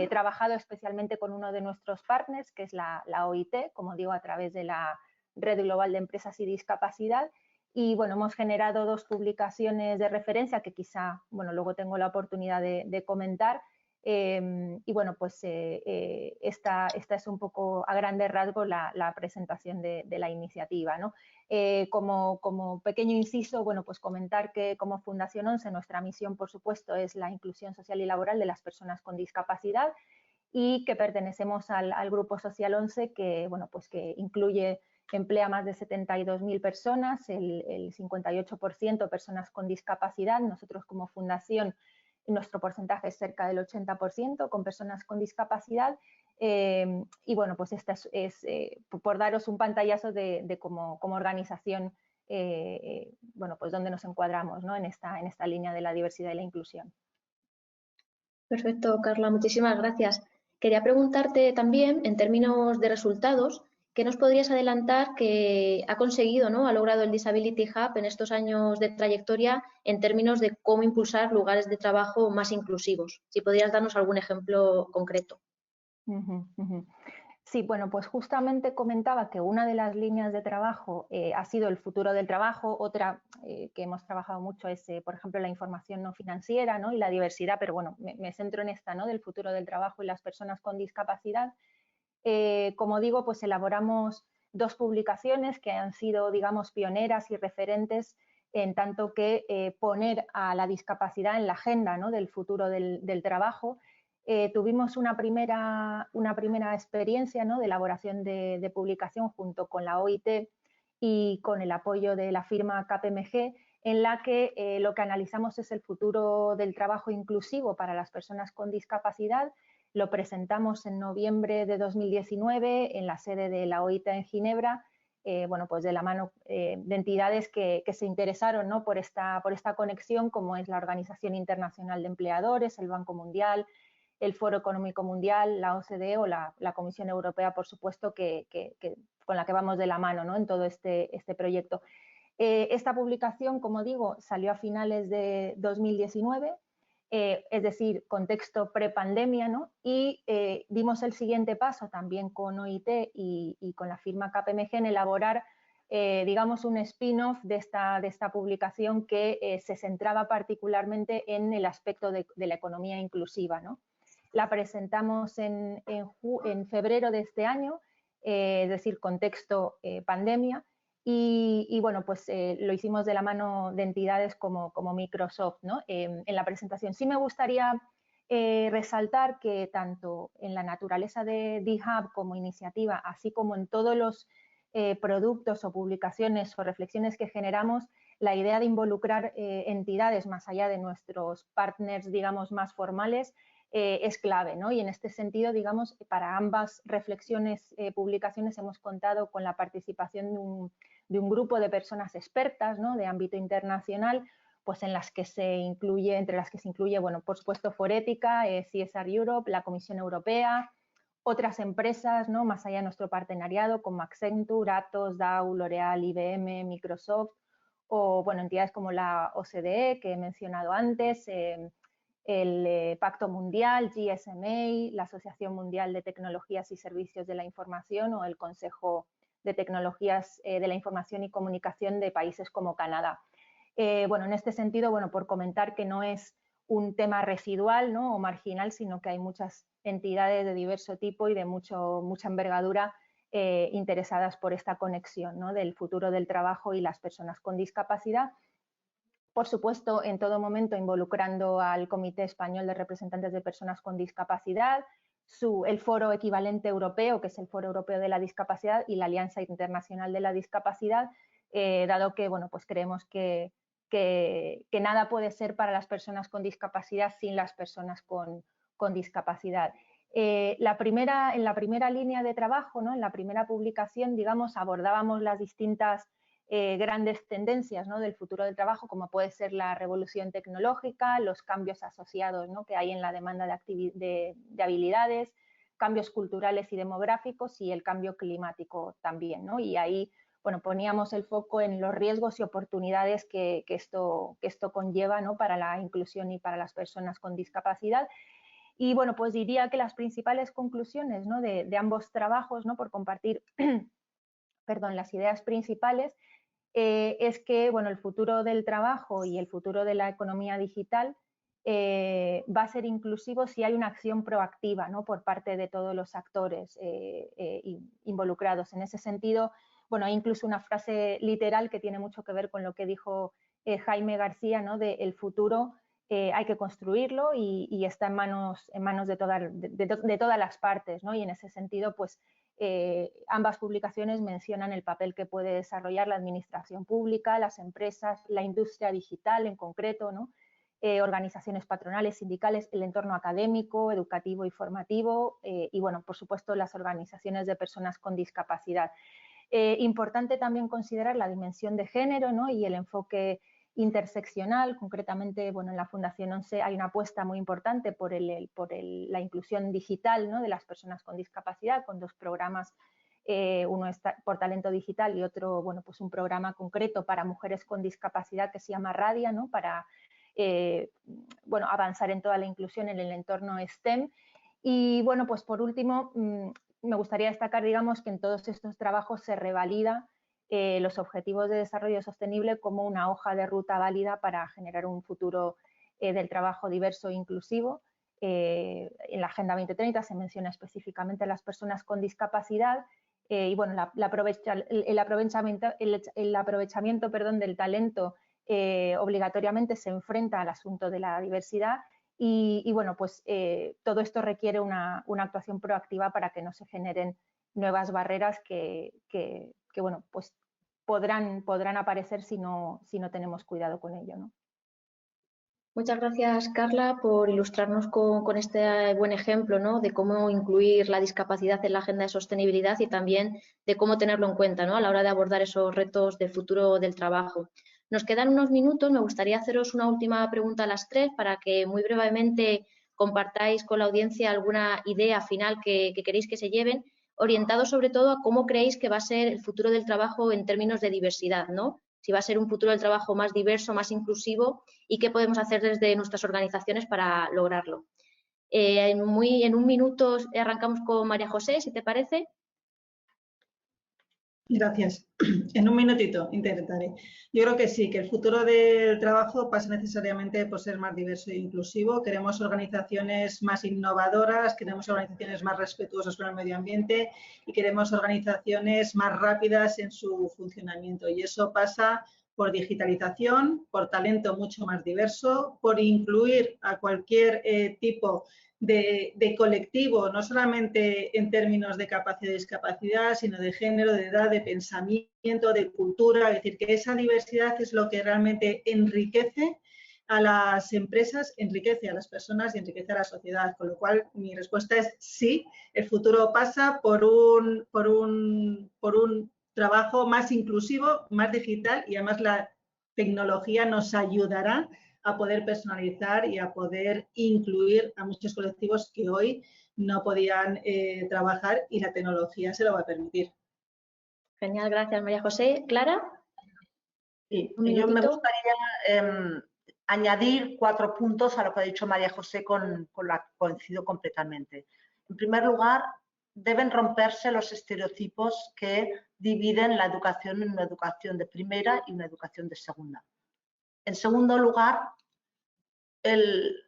trabajado especialmente con uno de nuestros partners, que es la OIT, como digo, a través de la Red Global de Empresas y Discapacidad. Y bueno, hemos generado 2 publicaciones de referencia que quizá, bueno, luego tengo la oportunidad de comentar. Y bueno, pues esta es un poco a grandes rasgos la presentación de la iniciativa, ¿no? Como pequeño inciso, bueno, pues comentar que como Fundación 11 nuestra misión, por supuesto, es la inclusión social y laboral de las personas con discapacidad y que pertenecemos al Grupo Social 11 que, bueno, pues que emplea más de 72.000 personas, el 58% personas con discapacidad. Nosotros como fundación, nuestro porcentaje es cerca del 80% con personas con discapacidad. Y bueno, pues esta es por daros un pantallazo de como organización, bueno, pues dónde nos encuadramos, ¿no?, en esta línea de la diversidad y la inclusión. Perfecto, Carla, muchísimas gracias. Quería preguntarte también, en términos de resultados, ¿qué nos podrías adelantar que ha conseguido, ¿no?, ha logrado el Disability Hub en estos años de trayectoria en términos de cómo impulsar lugares de trabajo más inclusivos? Si podrías darnos algún ejemplo concreto. Sí, bueno, pues justamente comentaba que una de las líneas de trabajo ha sido el futuro del trabajo. Otra que hemos trabajado mucho es, por ejemplo, la información no financiera, ¿no?, y la diversidad, pero bueno, me centro en esta, ¿no?, del futuro del trabajo y las personas con discapacidad. Como digo, pues elaboramos 2 publicaciones que han sido, digamos, pioneras y referentes en tanto que poner a la discapacidad en la agenda, ¿no?, del futuro del trabajo. Tuvimos una primera experiencia, ¿no?, de elaboración de publicación junto con la OIT y con el apoyo de la firma KPMG, en la que lo que analizamos es el futuro del trabajo inclusivo para las personas con discapacidad. Lo presentamos en noviembre de 2019 en la sede de la OIT en Ginebra, bueno, pues de la mano de entidades que se interesaron, ¿no?, por esta conexión, como es la Organización Internacional de Empleadores, el Banco Mundial, el Foro Económico Mundial, la OCDE o la Comisión Europea, por supuesto, con la que vamos de la mano, ¿no?, en todo este proyecto. Esta publicación, como digo, salió a finales de 2019, es decir, contexto prepandemia, ¿no? Y dimos el siguiente paso también con OIT y con la firma KPMG en elaborar, digamos, un spin-off de esta publicación que se centraba particularmente en el aspecto de la economía inclusiva, ¿no? La presentamos en febrero de este año, es decir, contexto pandemia. Y bueno, pues lo hicimos de la mano de entidades como Microsoft, ¿no?, en la presentación. Sí me gustaría resaltar que tanto en la naturaleza de DHub como iniciativa, así como en todos los productos o publicaciones o reflexiones que generamos, la idea de involucrar entidades más allá de nuestros partners, digamos, más formales, es clave, ¿no? Y en este sentido, digamos, para ambas reflexiones, publicaciones, hemos contado con la participación de un grupo de personas expertas, ¿no?, de ámbito internacional, pues entre las que se incluye, bueno, por supuesto, Forética, CSR Europe, la Comisión Europea, otras empresas, ¿no?, más allá de nuestro partenariado, como Accenture, Atos, Dow, L'Oréal, IBM, Microsoft, o bueno, entidades como la OCDE, que he mencionado antes, el Pacto Mundial, GSMA, la Asociación Mundial de Tecnologías y Servicios de la Información o el Consejo de Tecnologías de la Información y Comunicación de países como Canadá. Bueno, en este sentido, bueno, por comentar que no es un tema residual, ¿no?, o marginal, sino que hay muchas entidades de diverso tipo y de mucha envergadura interesadas por esta conexión, ¿no?, del futuro del trabajo y las personas con discapacidad. Por supuesto, en todo momento involucrando al Comité Español de Representantes de Personas con Discapacidad, el foro equivalente europeo, que es el Foro Europeo de la Discapacidad, y la Alianza Internacional de la Discapacidad, dado que, bueno, pues creemos que nada puede ser para las personas con discapacidad sin las personas con discapacidad. En la primera línea de trabajo, ¿no?, en la primera publicación, digamos, abordábamos las distintas grandes tendencias, ¿no?, del futuro del trabajo, como puede ser la revolución tecnológica, los cambios asociados, ¿no?, que hay en la demanda de habilidades, cambios culturales y demográficos y el cambio climático también, ¿no? Y ahí, bueno, poníamos el foco en los riesgos y oportunidades que esto conlleva, ¿no?, para la inclusión y para las personas con discapacidad. Y bueno, pues diría que las principales conclusiones, ¿no?, de ambos trabajos, ¿no?, por compartir perdón, las ideas principales, es que, bueno, el futuro del trabajo y el futuro de la economía digital va a ser inclusivo si hay una acción proactiva, ¿no?, por parte de todos los actores involucrados. En ese sentido, bueno, hay incluso una frase literal que tiene mucho que ver con lo que dijo Jaime García, ¿no?, de el futuro hay que construirlo y está en manos de todas las partes, ¿no? Y en ese sentido, pues, ambas publicaciones mencionan el papel que puede desarrollar la administración pública, las empresas, la industria digital en concreto, ¿no?, organizaciones patronales, sindicales, el entorno académico, educativo y formativo y, bueno, por supuesto, las organizaciones de personas con discapacidad. Importante también considerar la dimensión de género, ¿no?, y el enfoque interseccional. Concretamente, bueno, en la Fundación ONCE hay una apuesta muy importante por la inclusión digital, ¿no?, de las personas con discapacidad, con dos programas, uno es por talento digital y otro, bueno, pues un programa concreto para mujeres con discapacidad que se llama Radia, ¿no?, para bueno, avanzar en toda la inclusión en el entorno STEM. Y bueno, pues por último, me gustaría destacar, digamos, que en todos estos trabajos se revalida los objetivos de desarrollo sostenible como una hoja de ruta válida para generar un futuro del trabajo diverso e inclusivo. En la Agenda 2030 se menciona específicamente a las personas con discapacidad y, bueno, el aprovechamiento del talento obligatoriamente se enfrenta al asunto de la diversidad y bueno, pues todo esto requiere una actuación proactiva para que no se generen nuevas barreras que bueno, pues podrán aparecer si no tenemos cuidado con ello, ¿no? Muchas gracias, Carla, por ilustrarnos con este buen ejemplo, ¿no?, de cómo incluir la discapacidad en la agenda de sostenibilidad y también de cómo tenerlo en cuenta, ¿no?, a la hora de abordar esos retos del futuro del trabajo. Nos quedan unos minutos, me gustaría haceros una última pregunta a las tres para que muy brevemente compartáis con la audiencia alguna idea final que queréis que se lleven, orientado sobre todo a cómo creéis que va a ser el futuro del trabajo en términos de diversidad, ¿no? Si va a ser un futuro del trabajo más diverso, más inclusivo y qué podemos hacer desde nuestras organizaciones para lograrlo. En un minuto arrancamos con María José, si te parece. Gracias. En un minutito intentaré. Yo creo que sí, que el futuro del trabajo pasa necesariamente por ser más diverso e inclusivo. Queremos organizaciones más innovadoras, queremos organizaciones más respetuosas con el medio ambiente y queremos organizaciones más rápidas en su funcionamiento. Y eso pasa por digitalización, por talento mucho más diverso, por incluir a cualquier tipo de colectivo, no solamente en términos de capacidad y discapacidad, sino de género, de edad, de pensamiento, de cultura. Es decir, que esa diversidad es lo que realmente enriquece a las empresas, enriquece a las personas y enriquece a la sociedad. Con lo cual, mi respuesta es sí, el futuro pasa por un trabajo más inclusivo, más digital y además la tecnología nos ayudará a poder personalizar y a poder incluir a muchos colectivos que hoy no podían trabajar y la tecnología se lo va a permitir. Genial, gracias María José. ¿Clara? Sí, yo me gustaría añadir 4 puntos a lo que ha dicho María José, con la que coincido completamente. En primer lugar, deben romperse los estereotipos que dividen la educación en una educación de primera y una educación de segunda. En segundo lugar, el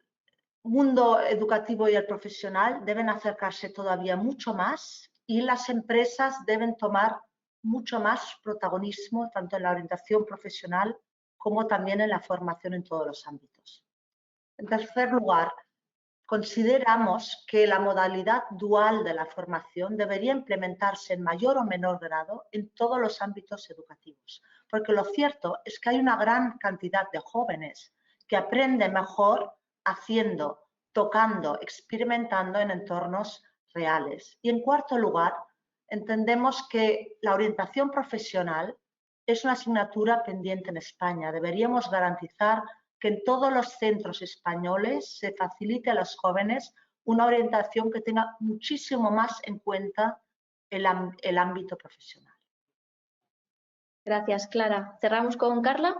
mundo educativo y el profesional deben acercarse todavía mucho más y las empresas deben tomar mucho más protagonismo tanto en la orientación profesional como también en la formación en todos los ámbitos. En tercer lugar, consideramos que la modalidad dual de la formación debería implementarse en mayor o menor grado en todos los ámbitos educativos, porque lo cierto es que hay una gran cantidad de jóvenes que aprenden mejor haciendo, tocando, experimentando en entornos reales. Y en cuarto lugar, entendemos que la orientación profesional es una asignatura pendiente en España. Deberíamos garantizar que en todos los centros españoles se facilite a los jóvenes una orientación que tenga muchísimo más en cuenta el ámbito profesional. Gracias, Clara. ¿Cerramos con Carla?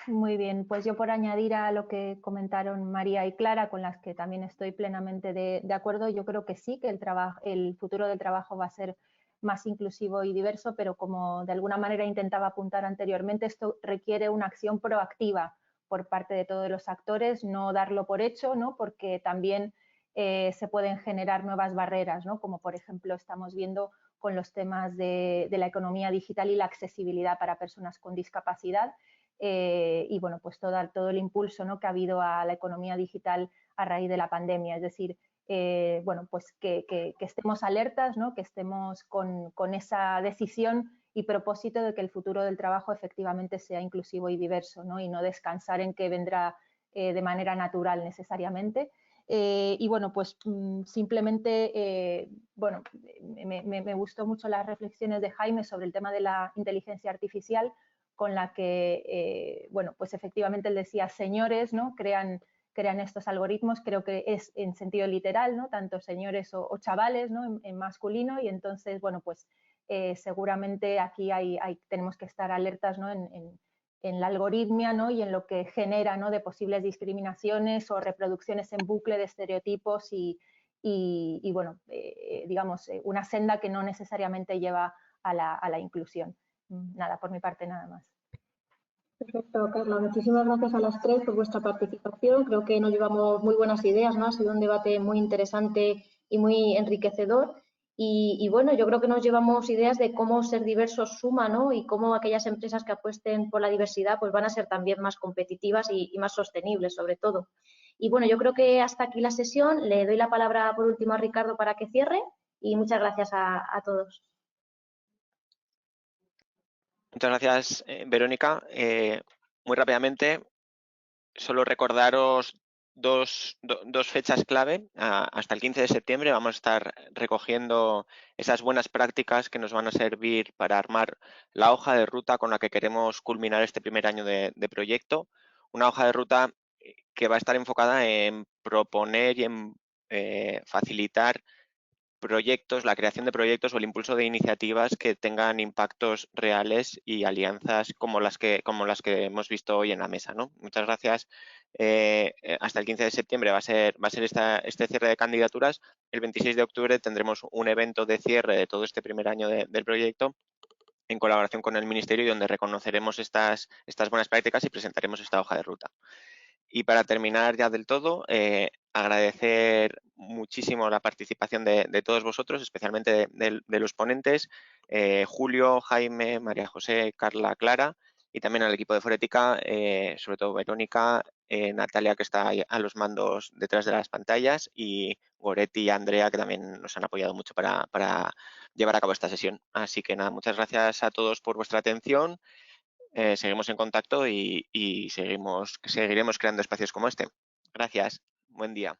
Muy bien, pues yo por añadir a lo que comentaron María y Clara, con las que también estoy plenamente de acuerdo, yo creo que sí, que el futuro del trabajo va a ser más inclusivo y diverso, pero como de alguna manera intentaba apuntar anteriormente, esto requiere una acción proactiva por parte de todos los actores, no darlo por hecho, ¿no? Porque también se pueden generar nuevas barreras, ¿no? Como por ejemplo estamos viendo con los temas de la economía digital y la accesibilidad para personas con discapacidad. Y bueno, pues todo el impulso, ¿no?, que ha habido a la economía digital a raíz de la pandemia. Es decir, bueno, pues que estemos alertas, ¿no?, que estemos con esa decisión y propósito de que el futuro del trabajo efectivamente sea inclusivo y diverso, ¿no?, y no descansar en que vendrá de manera natural necesariamente. Y bueno, pues simplemente, bueno, me gustó mucho las reflexiones de Jaime sobre el tema de la inteligencia artificial, con la que, bueno, pues efectivamente él decía señores, ¿no?, crean estos algoritmos. Creo que es en sentido literal, ¿no?, tanto señores o chavales, ¿no?, en masculino, y entonces, bueno, pues seguramente aquí tenemos que estar alertas, ¿no?, en la algoritmia, ¿no?, y en lo que genera, ¿no?, de posibles discriminaciones o reproducciones en bucle de estereotipos y bueno, digamos, una senda que no necesariamente lleva a la inclusión. Nada, por mi parte nada más. Perfecto, Carla. Muchísimas gracias a las tres por vuestra participación. Creo que nos llevamos muy buenas ideas, ¿no? Ha sido un debate muy interesante y muy enriquecedor. Y bueno, yo creo que nos llevamos ideas de cómo ser diversos suma, ¿no? Y cómo aquellas empresas que apuesten por la diversidad pues van a ser también más competitivas y más sostenibles, sobre todo. Y bueno, yo creo que hasta aquí la sesión. Le doy la palabra por último a Ricardo para que cierre y muchas gracias a todos. Muchas gracias, Verónica. Muy rápidamente, solo recordaros dos fechas clave. Hasta el 15 de septiembre vamos a estar recogiendo esas buenas prácticas que nos van a servir para armar la hoja de ruta con la que queremos culminar este primer año de proyecto. Una hoja de ruta que va a estar enfocada en proponer y en facilitar proyectos, la creación de proyectos o el impulso de iniciativas que tengan impactos reales y alianzas como las que hemos visto hoy en la mesa, ¿no? Muchas gracias. Hasta el 15 de septiembre va a ser este cierre de candidaturas. El 26 de octubre tendremos un evento de cierre de todo este primer año del proyecto en colaboración con el Ministerio y donde reconoceremos estas buenas prácticas y presentaremos esta hoja de ruta. Y para terminar ya del todo, agradecer muchísimo la participación de todos vosotros, especialmente de los ponentes, Julio, Jaime, María José, Carla, Clara, y también al equipo de Forética, sobre todo Verónica, Natalia, que está ahí a los mandos detrás de las pantallas, y Goretti y Andrea, que también nos han apoyado mucho para llevar a cabo esta sesión. Así que nada, muchas gracias a todos por vuestra atención. Seguimos en contacto y seguiremos creando espacios como este. Gracias. Buen día.